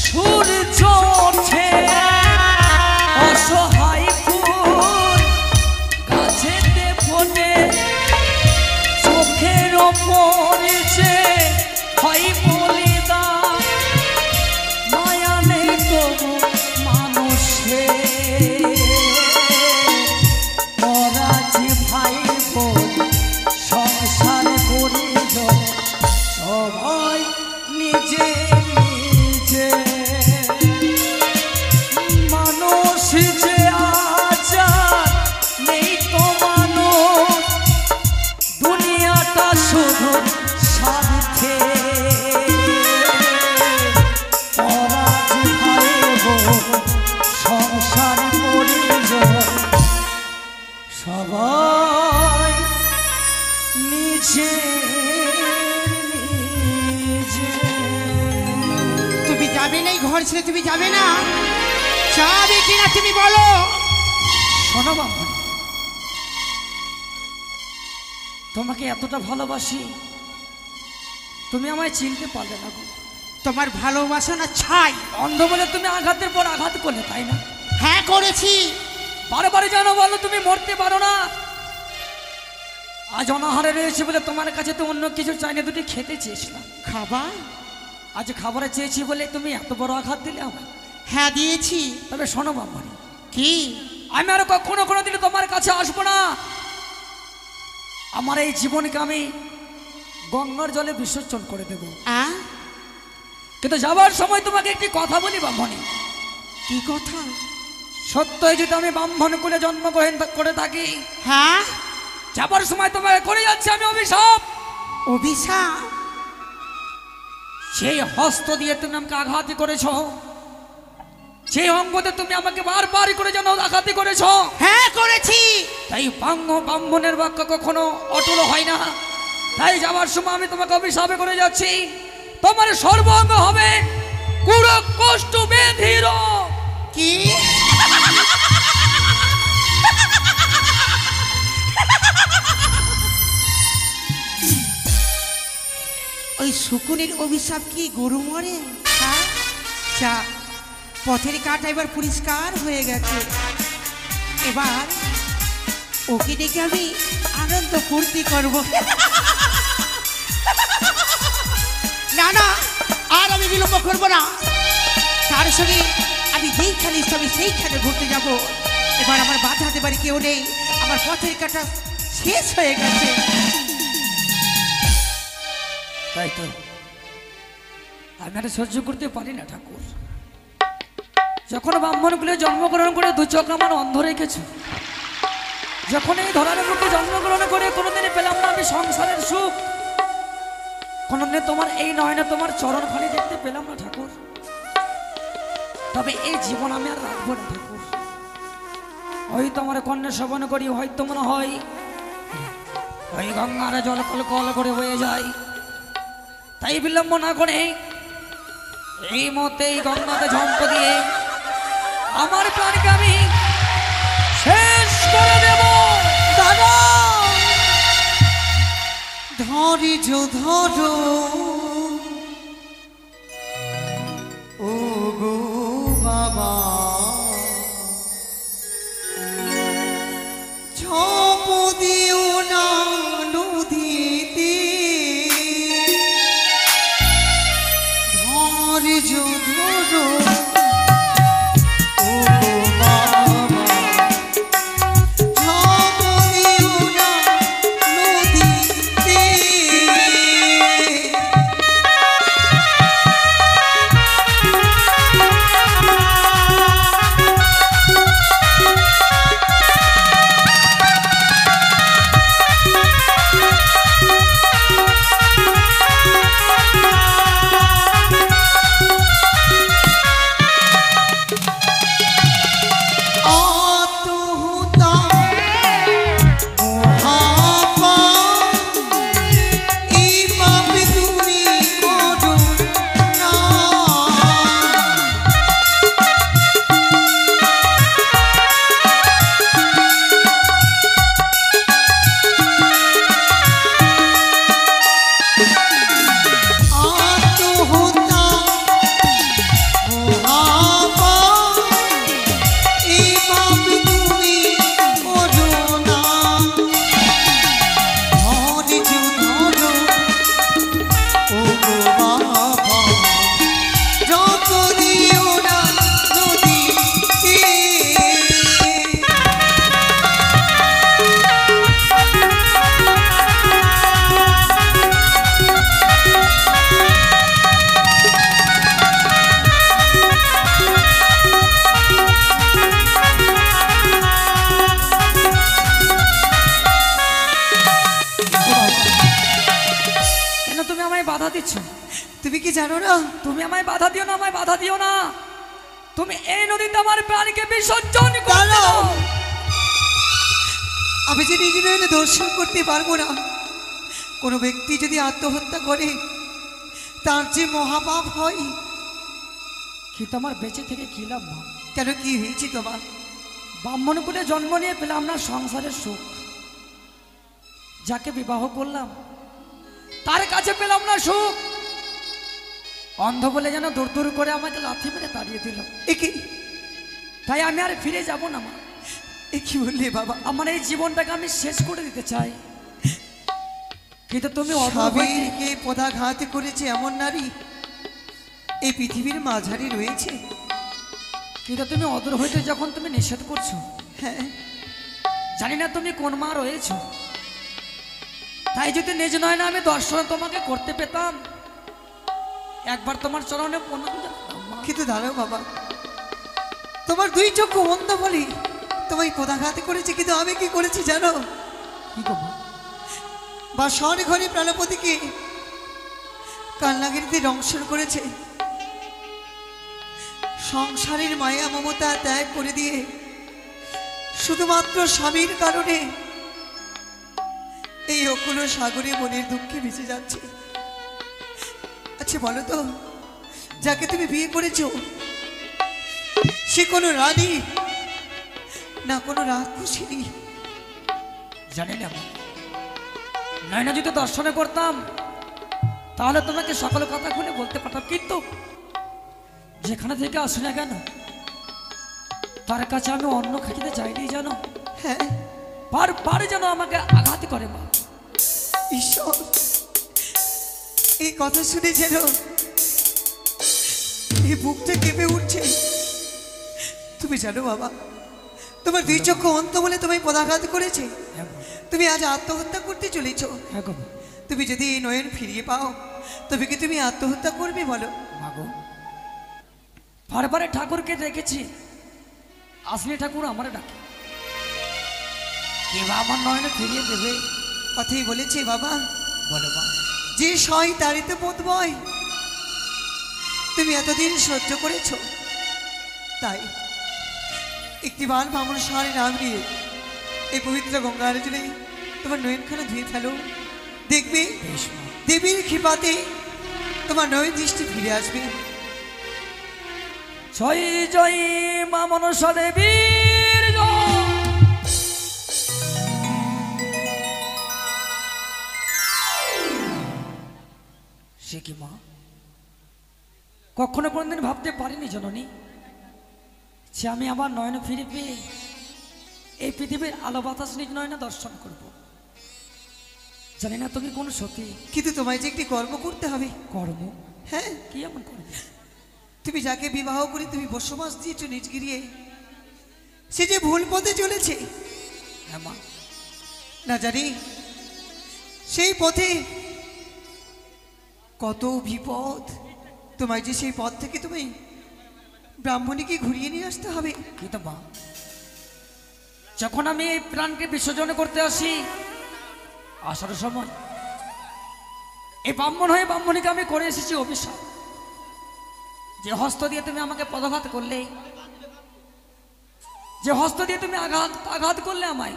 সূর্য ওঠে, অসহায় ফুল গাছেতে ফোটে, চোখের ওপর যে হয় বলিদান, মায়া নেই তবু মানুষে, ওরা যে ভাই বোন সংসার করে সবাই নিজে নিজে, মানুষ যে আচার নেই তো মানুষ, দুনিয়াটা শুধু স্বার্থে, ওরা যে ভাই বোন সংসার পরিজন সবাই নিজে নিজে। তুমি যাবে না, এই ঘর ছেড়ে তুমি যাবে না? যাবে কিনা তুমি বলো? শোনো বামন, তোমাকে এতটা ভালোবাসি, তুমি আমায় চিনতে পারলে না গো। তোমার ভালোবাসা না ছাই। অন্ধ বলে তুমি আঘাতের পর আঘাত করলে, তাই না? হ্যাঁ করেছি। বারে বারে জানো বলো তুমি মরতে পারো না। আজ অনাহারে রয়েছে বলে তোমার কাছে তো অন্য কিছু চাই না, দুটি খেতে চেয়েছিলাম। খাবার? আজ খাবারে চেয়েছি বলে তুমি এত বড় আঘাত দিলে আমায়। হ্যাঁ দিয়েছি। তবে শোনো বামনি, কি? আমি আর কখনো কোনো দিন তোমার কাছে আসবো না। আমার এই জীবনকে আমি গঙ্গার জলে বিসর্জন করে দেব। কিন্তু যাবার সময় তোমাকে একটি কথা বলি বামনি। কি কথা? সত্যই যদি আমি ব্রাহ্মণ কুলে জন্মগ্রহণ করে থাকি, হ্যাঁ, যাবার সময় তোমাকে করে যাচ্ছে আমি অভিশাপ। অভিশাপ? সেই হস্ত দিয়ে তুমি আমাকে আঘাত করেছ, সেই অঙ্গতে তুমি আমাকে বারবার করে যেন আঘাত করেছ। হ্যাঁ করেছি। তাই ব্রাহ্মণের বাক্য কখনো অটল হয় না। তাই যাবার সময় আমি তোমাকে অভিশাপে করে যাচ্ছি, তোমার সর্বাঙ্গ হবে কুড় কষ্ট বেধির। কি? ওই শকুনের অভিশাপ কি গরু মরে? হ্যাঁ, যা, পথের কাটা এবার পরিষ্কার হয়ে গেছে। এবার ওকে দেখে আমি আনন্দ ফুর্তি করব। না না, আর আমি বিলম্ব করব না। তার সঙ্গে আমি যেইখানে ইচ্ছা আমি সেইখানে ঘুরতে যাব। এবার আমার বাধা হাতে বাড়ি কেউ নেই, আমার পথের কাটা শেষ হয়ে গেছে। তাই তো আমি আর সহ্য করতে পারি না ঠাকুর। যখন ব্রাহ্মণগুলো জন্মগ্রহণ করে দু চোখ আমার অন্ধ রেখেছে, যখন এই ধরার মুখে জন্মগ্রহণ করে কোনোদিনই পেলাম না আমি সংসারের সুখ, কোনোদিন তোমার এই নয়নে তোমার চরণ খালি দেখতে পেলাম না ঠাকুর। তবে এই জীবন আমি আর রাখবো না ঠাকুর। হয়তো আমার কন্যা শ্রবণ করি, হয়তো মনে হয় ওই গঙ্গার জল কল কল করে বয়ে যায়। তাই বিলম্ব না করে এই মতে এই গঙ্গাতে ঝম্প দিয়ে আমার প্রাণকে আমি শেষ করে দেব। দাদা ধৈর্য ধরো ও গো বাবা, ঝপ দিও না নদীতে, ধৈর্য ধরো ও গো বাবা, ঝপ দিও না নদীতে। জানো না তুমি আমায় বাধা দিও না, আমায় বাধা দিও না। তুমি এই নদীতে আমার প্রাণীকে বিসর্জন করে দাও। আমি যে নিজে নয়নে দর্শন করতে পারবো না। কোনো ব্যক্তি যদি আত্মহত্যা করে তার যে মহাপাপ হয়। কিন্তু আমার বেঁচে থেকে কি লাভ মা? কেন, কি হয়েছে তোমার? ব্রাহ্মণ কুলে জন্ম নিয়ে পেলাম না সংসারের সুখ, যাকে বিবাহ করলাম তার কাছে পেলাম না সুখ। অন্ধ বলে যেন দূর দূর করে আমাকে লাথি মেরে তাড়িয়ে দিল। একে তাই আমি আর ফিরে যাব না মা। এ কি বললে বাবা? আমার এই জীবনটাকে আমি শেষ করে দিতে চাই, কিন্তু তুমি অধম হইতে- স্বামীকে পদাঘাত করেছে এমন নারী এই পৃথিবীর মাঝারি রয়েছে। কিন্তু তুমি অদূর হইতে যখন তুমি নিষেধ করছো, হ্যাঁ, জানি না তুমি কোন মা রয়েছো। তাই যদি নিজ নয় না আমি দর্শন তোমাকে করতে পেতাম, একবার তোমার চরণে প্রণাম জানাতাম মা। কিন্তু দাঁড়াও বাবা, তোমার দুই চক্ষু অন্ধ বলি তোমায় পদাঘাত করেছে, কিন্তু আমি কি করেছি জানো? কি করবো? বা স্বর ঘরে প্রাণপতিকে কান্নাগিরিতে দংশন করেছে। সংসারের মায়া মমতা ত্যাগ করে দিয়ে শুধুমাত্র স্বামীর কারণে এই অকুল সাগরে মনের দুঃখে ভেসে যাচ্ছে। আচ্ছা বলো তো, যাকে তুমি বিয়ে করেছো সে কোনো রানী না কোনো রাক্ষসিনী? জানি না মা। নয়না যদি দর্শনে করতাম তাহলে তোমাকে সকল কথা খুলে বলতে পারতাম, কিন্তু যেখানে থেকে আসি না কেন তার কাছে আমি অন্য খাইতে চাইনি জানো। হ্যাঁ বারবার যেন আমাকে আঘাত করে মা। ঈশ্বর, এই কথা শুনে যেন এই বুকটা কেঁপে উঠছে। তুমি জানো বাবা, তোমার দুই চক্ষু অন্ত বলে তোমায় পদাঘাত করেছে। হ্যাঁ গো, তুমি আজ আত্মহত্যা করতে চলেছ। হ্যাঁ গো মা। তুমি যদি এই নয়ন ফিরিয়ে পাও তবে কি তুমি আত্মহত্যা করবে বলো? মা গো, বারবারে ঠাকুরকে দেখেছি, আসলে ঠাকুর আমার ডাকে, কে বা আমার নয়নে ফিরিয়ে দেবে? কথাই বলেছে বাবা, বলো মা। যে সয় তারিতে বোধ বয়। তুমি এতদিন সহ্য করেছ, তাই একটিবার ভামন সারে নাম নিয়ে এই পবিত্র গঙ্গার জলে তোমার নয়নখানা ধুয়ে ফেলো। দেখবে বেশ মা। দেবীর কৃপাতে তোমার নয়ন দৃষ্টি ফিরে আসবে। জয় জয় মা মনসা দেবীর জয়। সে কি মা, কখনো কোনদিন ভাবতে পারিনি জননী যে আমি আবার নয়নে ফিরে পেয়ে এই পৃথিবীর আলো বাতাস নিজ নয়নে দর্শন করব। জানি না তুমি কোন সতী, কিন্তু তোমায় যে একটি কর্ম করতে হবে। কর্ম? হ্যাঁ, কি এমন কর্ম? তুমি যাকে বিবাহ করে তুমি বসবাস দিয়েছ নিজ গিরিয়ে, সে যে ভুল পথে চলেছে। হ্যাঁ মা। না জানি সেই পথে কত বিপদ। তোমায় যে সেই পথ থেকে তুমি ব্রাহ্মণীকে ঘুরিয়ে নিয়ে আসতে হবে। কিন্তু মা, যখন আমি এই প্রাণকে বিসর্জন করতে আসি, আসার সময় এই ব্রাহ্মণ হয়ে ব্রাহ্মণীকে আমি করে এসেছি অভিশাপ, যে হস্ত দিয়ে তুমি আমাকে পদাঘাত করলে, যে হস্ত দিয়ে তুমি আঘাত করলে আমায়,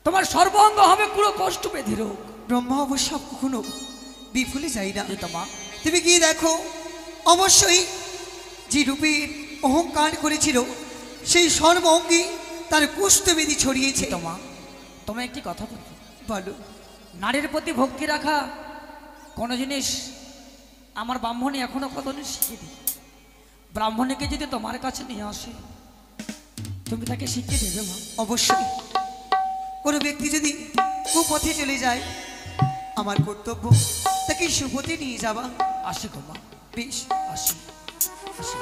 তোমার সর্বাঙ্গ হবে পুরো কষ্ট বেঁধে রোগ। ব্রহ্মা অবশ্যই কখনো বিফলে যাই না। কিন্তু মা, তুমি কি দেখো, অবশ্যই যে রূপের অহংকার করেছিল সেই সর্ব অঙ্গে তার কুষ্ঠবেদী ছড়িয়েছে। কিন্তু মা, তোমায় একটি কথা বলবো। বলো। নারীর প্রতি ভক্তি রাখা কোনো জিনিস আমার ব্রাহ্মণী এখনো কতদিন শিখিয়ে দিই। ব্রাহ্মণীকে যদি তোমার কাছে নিয়ে আসে, তুমি তাকে শিখিয়ে দেবে মা? অবশ্যই কোনো ব্যক্তি যদি কুপথে চলে যায়, আমার কর্তব্য তাকে সুপথে নিয়ে যাওয়া। আসি গো মা, বেশ, আসি আসি।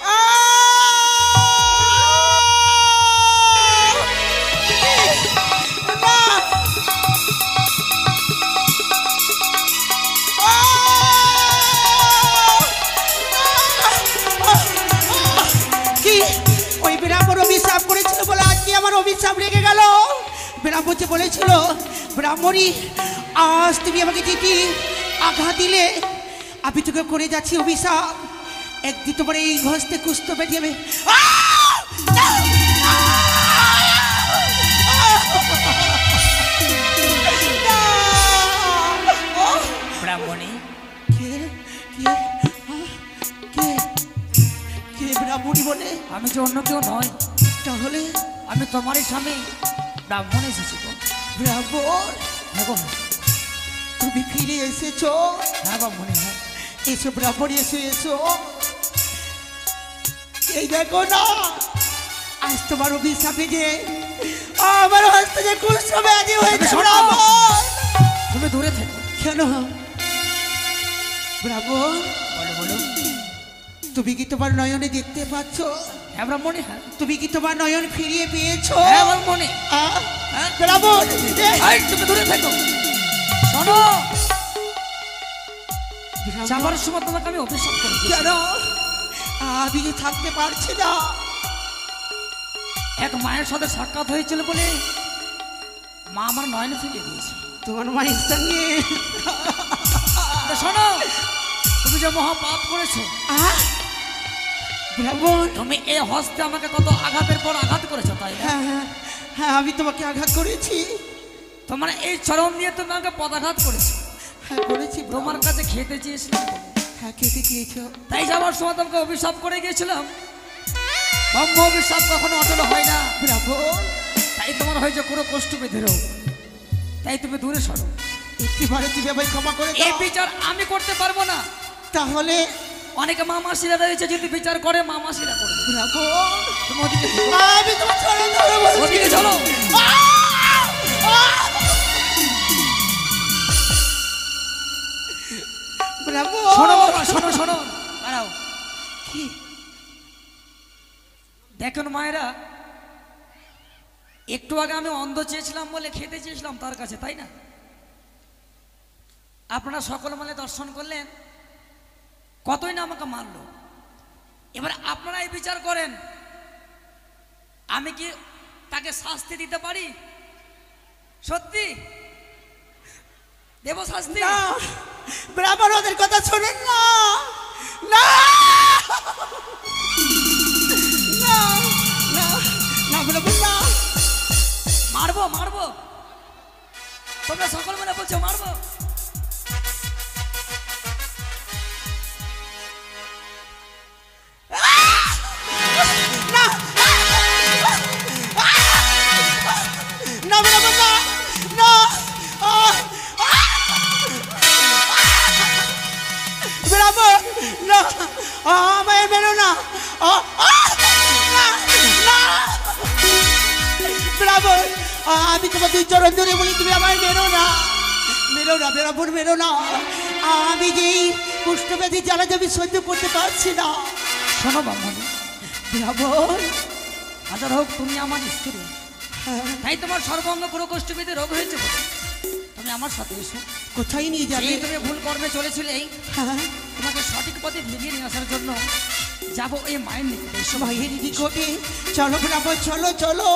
আ অভিশাপ করেছিল বলে আজকে আমার অভিশাপ লেগে গেল। ব্রাহ্মণ যে বলেছিল, ব্রাহ্মণী আজ তুমি আমাকে যেটি আঘাত দিলে আমি তোকে করে যাচ্ছি অভিশাপ, একদিন তোমার এই ঘষতে কুস্ত বেঁধে যাবে। ব্রাহ্মণী, কে কে কে কে ব্রাহ্মণী বলে? আমি যে অন্য কেউ নয়, তাহলে আমি তোমারই স্বামী ব্রাহ্মণ এসেছি গো। ব্রাহ্মণ হ্যাঁ গো, তুমি ফিরে এসেছো? হ্যাঁ ব্রাহ্মণী, হ্যাঁ। এসো ব্রাহ্মণ, এসো এসো। এই দেখো না, আজ তোমার অভিশাপে যে আমার হস্তে যে কুষ্ঠ ব্যাধি হয়েছে। শোনো। ব্রাহ্মণ, তুমি দূরে থেকো। কেন ব্রাহ্মণ? বলো বলো। তুমি কি তোমার নয়নে দেখতে পাচ্ছ? হ্যাঁ ব্রাহ্মণী, হ্যাঁ। তুমি কি তোমার নয়ন ফিরিয়ে পেয়েছো? হ্যাঁ ব্রাহ্মণী। আহ, ব্রাহ্মণ, এই, তুমি দূরে থেকো। শোনো, যাবার সময় তোমাকে আমি অভিশাপ করি। কেন? আমি যে থাকতে পারছি না। এক মায়ের সাথে সাক্ষাৎ হয়েছিল বলে মা আমার নয়নে ফিরিয়ে দিয়েছে। তোমার মায়ের সঙ্গে তা শোনো, তুমি যে মহা পাপ করেছো। ব্রাহ্মণ, তুমি এই হস্তে আমাকে কত আঘাতের পর আঘাত করেছো, তাই না? হ্যাঁ হ্যাঁ হ্যাঁ, আমি তোমাকে আঘাত করেছি। তোমার এই চরণ দিয়ে তুমি আমাকে পদাঘাত করেছো। হ্যাঁ করেছি। তোমার কাছে খেতে চেয়েছিলাম, হ্যাঁ খেতে চেয়েছো। তাই যাওয়ার সময় তোমাকে অভিশাপ করে গিয়েছিলাম। ব্রহ্ম অভিশাপ কখনো অটল হয় না। ব্রাহ্মণ, তাই তোমার হয়েছে কোনো কষ্ট বেঁধে রোগ, তাই তুমি দূরে সরো। একটিবারে তুমি আমায় ক্ষমা করে এই দাও। বিচার আমি করতে পারবো না। তাহলে অনেকে মামাসিরা রয়েছে, যদি বিচার করে মামাসিরা করবে। ব্রাহ্মণ, তুমি ওদিকে থেকো। আমি তোমার চরণ ধরে বলছি। ওদিকে চলো। ব্রাহ্মণ, শোনো বাবা, শোনো শোনো, দাঁড়াও। কি? দেখুন মায়েরা, একটু আগে আমি অন্ধ চেয়েছিলাম বলে খেতে চেয়েছিলাম তার কাছে, তাই না? আপনারা সকল মিলে দর্শন করলেন, কতই না আমাকে মারলো। এবার আপনারা এই বিচার করেন, আমি কি তাকে শাস্তি দিতে পারি? সত্যি দেব শাস্তি? না ব্রাহ্মণ, ওদের কথা শোনেন না। না না না না ব্রাহ্মণ, না। মারবো মারবো, তোমরা সকল মিলে বলছো মারবো। না না ব্রাহ্মণ, না না। ব্রাহ্মণ, না, আমায় মেরো না। ব্রাহ্মণ, আমি তোমার দুই চরণ ধরে বলি, তুমি আমায় মেরো না, মেরো না ব্রাহ্মণ, মেরো না। আমি যেই কুষ্ঠব্যাধি জ্বালা আমি সহ্য করতে পারছি না। শোনো ব্রাহ্মণী, ব্রাহ্মণ, হাজার হোক তুমি আমার স্ত্রী, হ্যাঁ, তাই তোমার সর্বাঙ্গ পুরো কষ্টবিধি রোগ হয়েছে বলে তুমি আমার সাথে এসো। কোথায় নিয়ে যাবে? এই তুমি ভুল কর্মে চলেছিলেই, হ্যাঁ, তোমাকে সঠিক পথে ফিরিয়ে নিয়ে আসার জন্য যাবো এই মায়ের নিকটে। এসো ভাইয়ের নিকটে। চলো ব্রাহ্মণ, চলো চলো।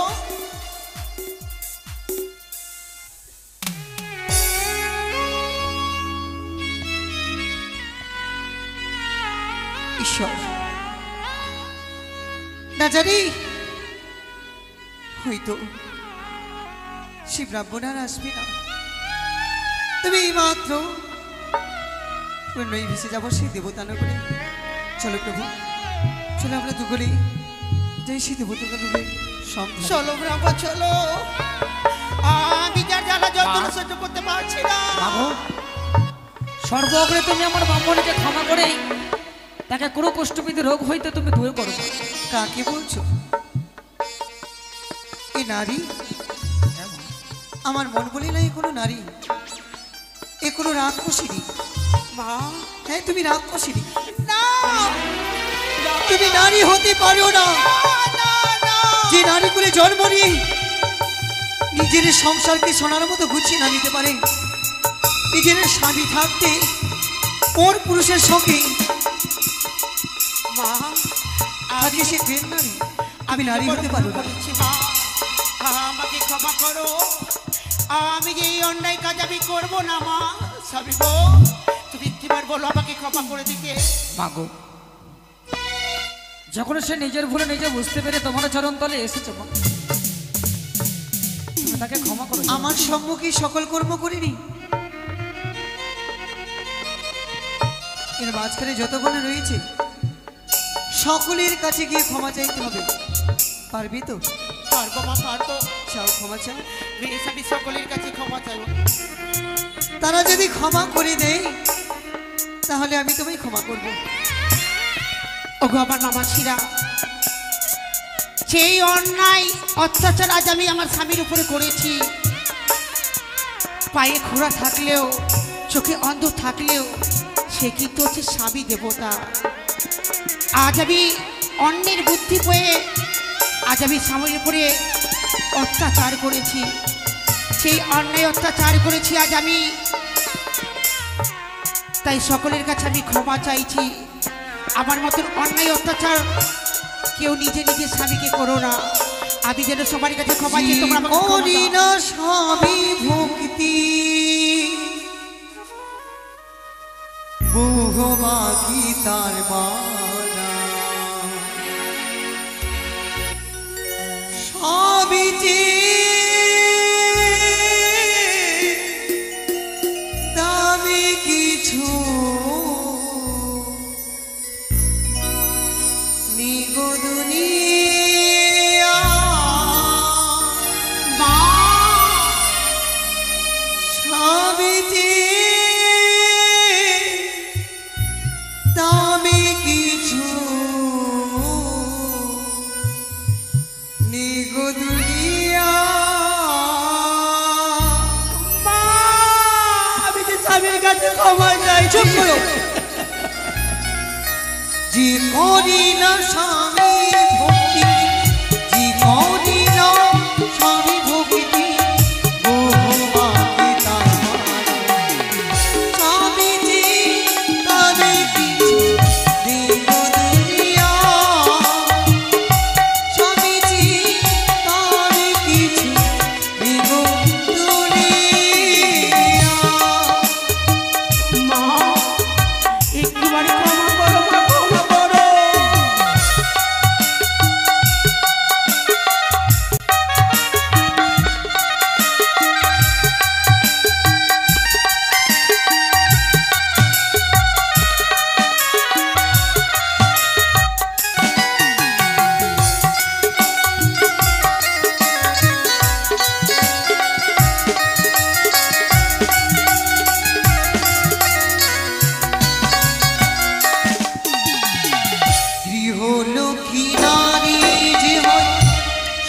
ঈশ্বর, না জানি হয়তো সে ব্রাহ্মণ আর আসবে না। তুমি এই মাত্র নই ভেসে যাবো সেই দেবতানো করে। চলো প্রভু, চলো আমরা দুগুলি যাই সেই দেবতাকে ডুবে। চলো ব্রাহ্মণ, চলো। আমি যার জ্বালা যন্ত্রণা সহ্য করতে পারছি না। বাবু, সর্বগ্রে তুমি আমার ব্রাহ্মণীকে ক্ষমা করে তাকে কোনো কষ্টবিধি রোগ হইতে তুমি দূর করো। কাকে বলছো? এ নারী? আমার মন বলে না এ কোনো নারী, এ কোনো রাক্ষসিনী। মা, হ্যাঁ তুমি রাক্ষসিনী। না, তুমি নারী হতে পারো না। যে নারীগুলি জন্ম নিয়ে নিজের সংসারকে সোনার মতো গুছিয়ে না নিতে পারে, নিজের স্বামী থাকতে ওর পুরুষের সঙ্গে মা আজকে সে বের নারী, আমি নারী হতে পারবো না। করেছি মা, আমাকে ক্ষমা করো। আমি যে এই অন্যায় কাজ আমি করবো না মা। স্বামী গো, তুমি একটিবার বলো আমাকে ক্ষমা করে দিতে। মাগো, যখন সে নিজের ভুলে নিজে বুঝতে পেরে তোমার চরণ তলে এসেছে মা, তুমি তাকে ক্ষমা করো। আমার সম্মুখে সকল কর্ম করিনি, এর মাঝখানে যতক্ষণ রয়েছে সকলের কাছে গিয়ে ক্ষমা চাইতে হবে। পারবি তো? পারবো মা, পারবো। চাও, ক্ষমা চাও। বেশ, আমি সকলের কাছে ক্ষমা চাইবো। তারা যদি ক্ষমা করে দেয় তাহলে আমি তোমায় ক্ষমা করব। ওগো আমার মামাছিরা, সেই অন্যায় অত্যাচার আজ আমি আমার স্বামীর উপরে করেছি, পায়ে খোঁড়া থাকলেও চোখে অন্ধ থাকলেও সে কিন্তু হচ্ছে স্বামী দেবতা। আজ আমি অন্যের বুদ্ধি পেয়ে আজ আমি স্বামীর উপরে অত্যাচার করেছি, সেই অন্যায় অত্যাচার করেছি আজ আমি। তাই সকলের কাছে আমি ক্ষমা চাইছি। আমার মতন অন্যায় অত্যাচার কেউ নিজে নিজের স্বামীকে করো না। আমি যেন সবার কাছে ক্ষমা চাই, তোমরা আমাকে ক্ষমা করি দাও। না স্বামী ভক্তি, মোহ মাখি তার মালা, স্বামী যে দামি কিছু নিগো দুনিয়া, মা, স্বামী যে দামি কিছু নিগো দুনিয়া। মা, আমি যে স্বামীর কাছে ক্ষমা চাই। চুপ করো। যে করি না স্বামী ভক্তি, যে করি না স্বামী ভক্তি, মোহ মাখি তার মালা, স্বামী যে দামি কিছু নিগো দুনিয়া, স্বামী যে দামি কিছু নিগো দুনিয়া। মা, একটুবারে ক্ষমা করো মা, ক্ষমা করো। গৃহলক্ষ্মী নারী যে হয়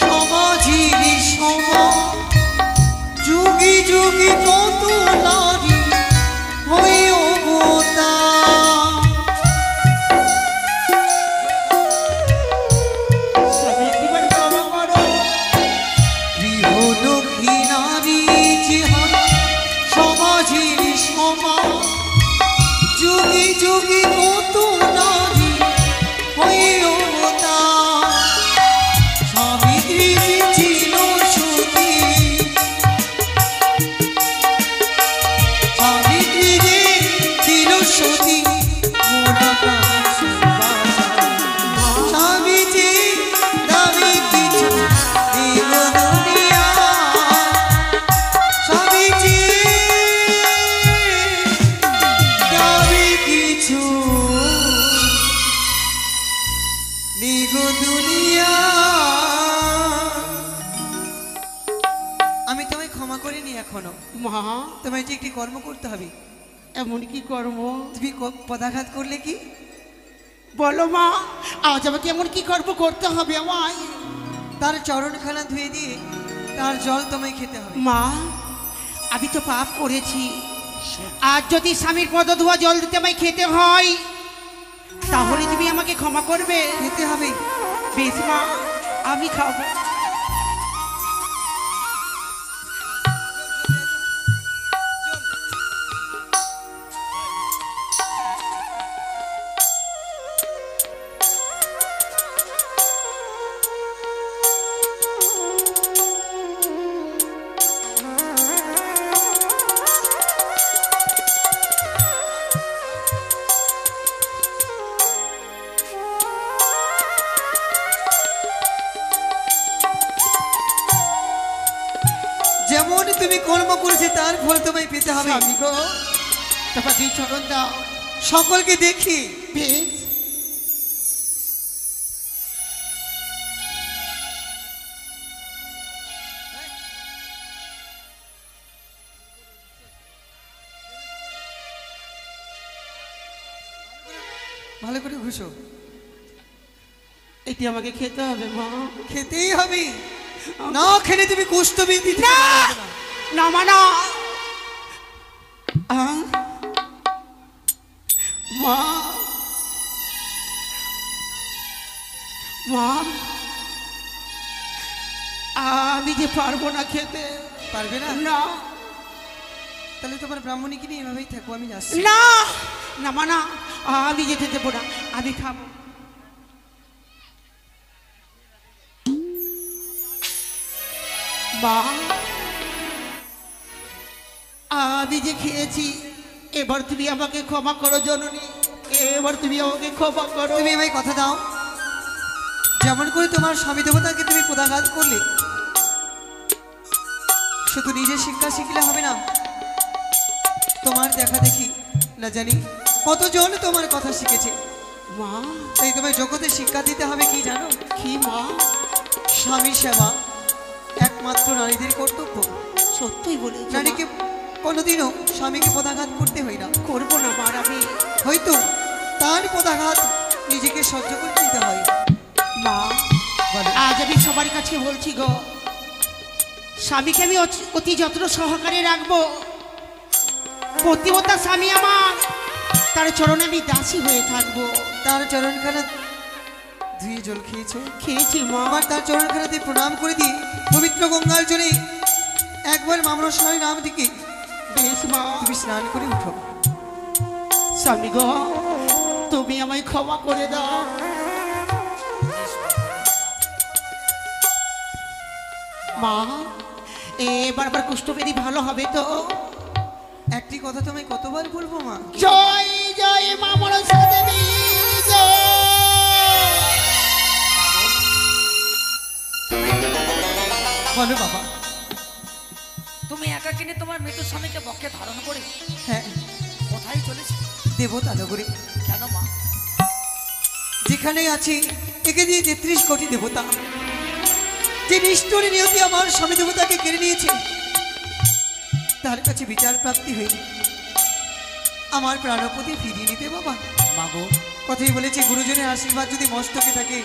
সমাজের সম, যুগে যুগে কত নারী হয় অবতার। স্বামী, একটুবারে ক্ষমা করো। গৃহলক্ষ্মী নারী যে হয় সমাজের সম, যুগে যুগে কত নারী হয় অবতার। সাবিত্রী যে ছিল সতী, সাবিত্রী যে ছিল সতী, মোরা প্রাণ সুবাসা। স্বামী যে দামি কিছু নিগো দুনিয়া, স্বামী যে দামি কিছু নিগো দুনিয়া। আমি তোমায় ক্ষমা করিনি এখনো। মা, তোমায় যে একটি কর্ম করতে হবে। এমন কি কর্ম? তুমি পদাঘাত করলে কি? বলো মা, আজ আমাকে এমন কি কর্ম করতে হবে আমায়? তার চরণখানা ধুয়ে দিয়ে তার জল তোমায় খেতে হবে। মা, আমি তো পাপ করেছি। আজ যদি স্বামীর পদ ধোয়া জল দিতে আমায় খেতে হয়, তাহলে তুমি আমাকে ক্ষমা করবে? খেতে হবে। বেশ মা, আমি খাবো। যেমন তুমি কর্ম করেছে তার ফল তোমায় পেতে হবে। স্বামী গো তোমার দুই চরণ দাও। সকলকে দেখি বেশ ভালো করে ঘুষো। এটি আমাকে খেতে হবে মা। খেতেই হবে, না খেলে তুমি কুষ্ঠ বৃদ্ধি না না মা না। মা মা আমি যে পারবো না খেতে। পারবে না? না তাহলে তোমার ব্রাহ্মণীকে নিয়ে এভাবেই থাকো, আমি যাচ্ছি। না না মা না, আমি যেতে দেবো না, আমি খাবো। মা আমি যে খেয়েছি, এবার তুমি আমাকে ক্ষমা করো জননী, এবার তুমি আমাকে ক্ষমা করো। তুমি আমায় কথা দাও, যেমন করে তোমার স্বামী দেবতাকে তুমি পদাঘাত করলে, শুধু নিজে শিক্ষা শিখলে হবে না, তোমার দেখা দেখি না জানি কতজন তোমার কথা শিখেছে। মা তাই তোমায় জগতে শিক্ষা দিতে হবে কি জানো? কি মা? স্বামী সেবা একমাত্র নারীদের কর্তব্য। সত্যই বলে নারীকে কোনোদিনও স্বামীকে পদাঘাত করতে হয় না। করবো না মা, আমি হয়তো তার পদাঘাত নিজেকে সহ্য করে নিতে হয়। মা বলো। আজ আমি সবার কাছে বলছি গো, স্বামীকে আমি অতি যত্ন সহকারে রাখবো। প্রতিবতা স্বামী আমার, তার চরণে আমি দাসী হয়ে থাকবো। তার চরণখানা ধুয়ে জল খেয়েছো? খেয়েছি মা। আমার তার চরণখানাতে প্রণাম করে দিই পবিত্র গঙ্গার জলে একবার মামনসার নাম দিকে বেশ মা। তুমি স্নান করে উঠো। স্বামী গো তুমি আমায় ক্ষমা করে দাও। মা এবার আবার কুষ্ঠবেদী ভালো হবে তো? একটি কথা তোমায় কতবার বলবো মা? জয় জয় মা মনসা দেবী জয়। বলো বাবা। তুমি একাকিনী তোমার মৃত স্বামীকে বক্ষে ধারণ করে হ্যাঁ, কোথায় চলেছে? দেবতা নগরে। কেন মা? যেখানে আছি একে দিয়ে 33 কোটি দেবতা, যে নিষ্ঠুর নিয়তি আমার স্বামী দেবতাকে কেড়ে নিয়েছে, তার কাছে বিচার প্রাপ্তি হয়নি। আমার প্রাণপতি ফিরিয়ে নিতে বাবা। মাগো কথাই বলেছে, গুরুজনের আশীর্বাদ যদি মস্তকে থাকে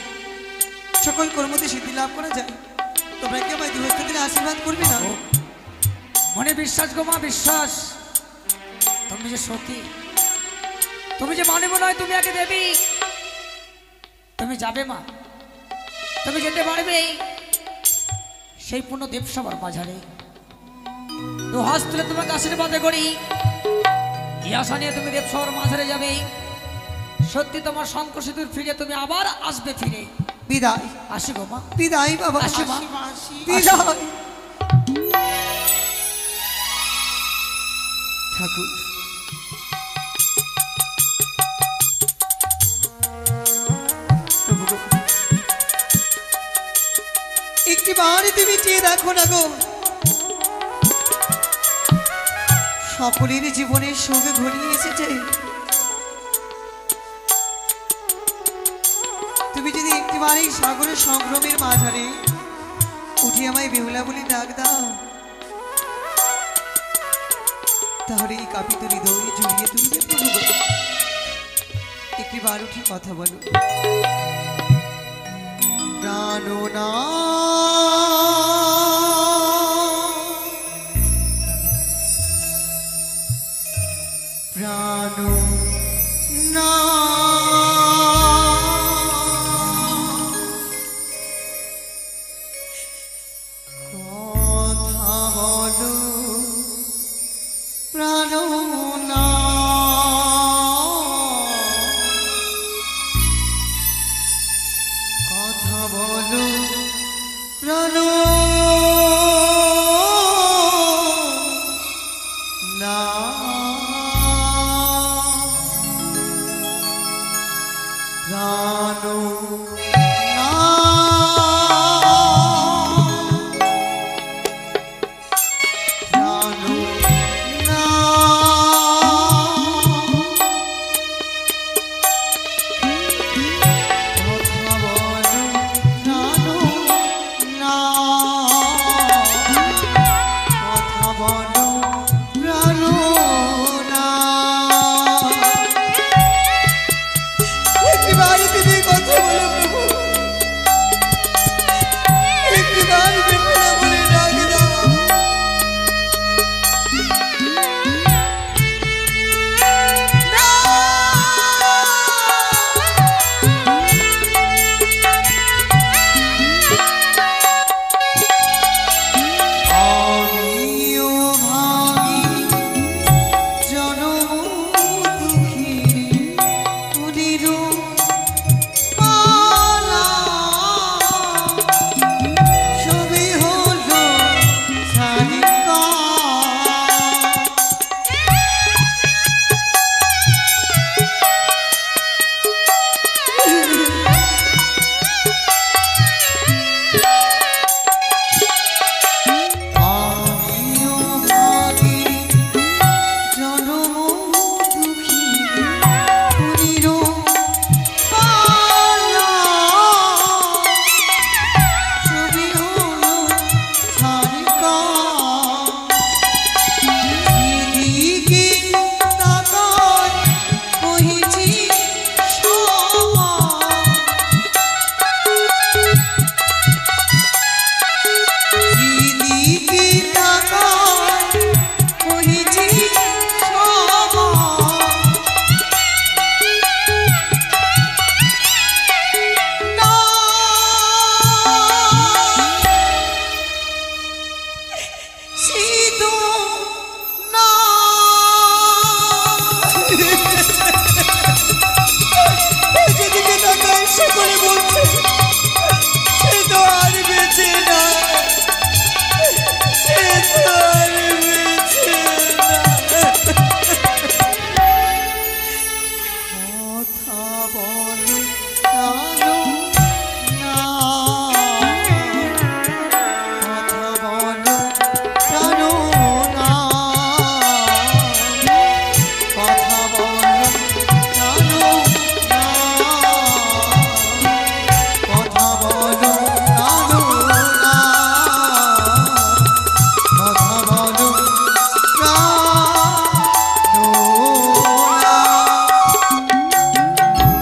সকল কর্মতে সিদ্ধি লাভ করা যায়। তোমরা কি আমায় দুহস্ত দিলে আশীর্বাদ করবে না? মনে বিশ্বাস গো মা, বিশ্বাস। তুমি যে সতী, তুমি যে মানব নয়, তুমি আগে দেবী। তুমি যাবে মা, তুমি যেতে পারবে সেই পূর্ণ দেবসভার মাঝারে। দু হাত তুলে তোমাকে আশীর্বাদ করি, এই আশা নিয়ে তুমি দেবসভার মাঝারে যাবে। সত্যি তোমার শঙ্কর সিঁদুর ফিরে তুমি আবার আসবে ফিরে। বিদায়। আসি গো মা, বিদায় বাবা। আসি মা। বিদায়। ঠাকুর একটি বাড়ি তুমি চেয়ে দেখো না গো, সকলের জীবনের সুখ ঘনিয়ে এসেছে। তুমি যদি একটিবার এই সাগরের সংগ্রামের মাঝারে উঠে আমায় বেহুলা বলে ডাক দাও, তাহলে এই কাপিত হৃদয় জড়িয়ে তুলবে প্রভু গো। একটিবার উঠে কথা বলো। প্রাণনা প্রাণনা কথা বলো প্রাণনা, কথা বলো প্রাণ।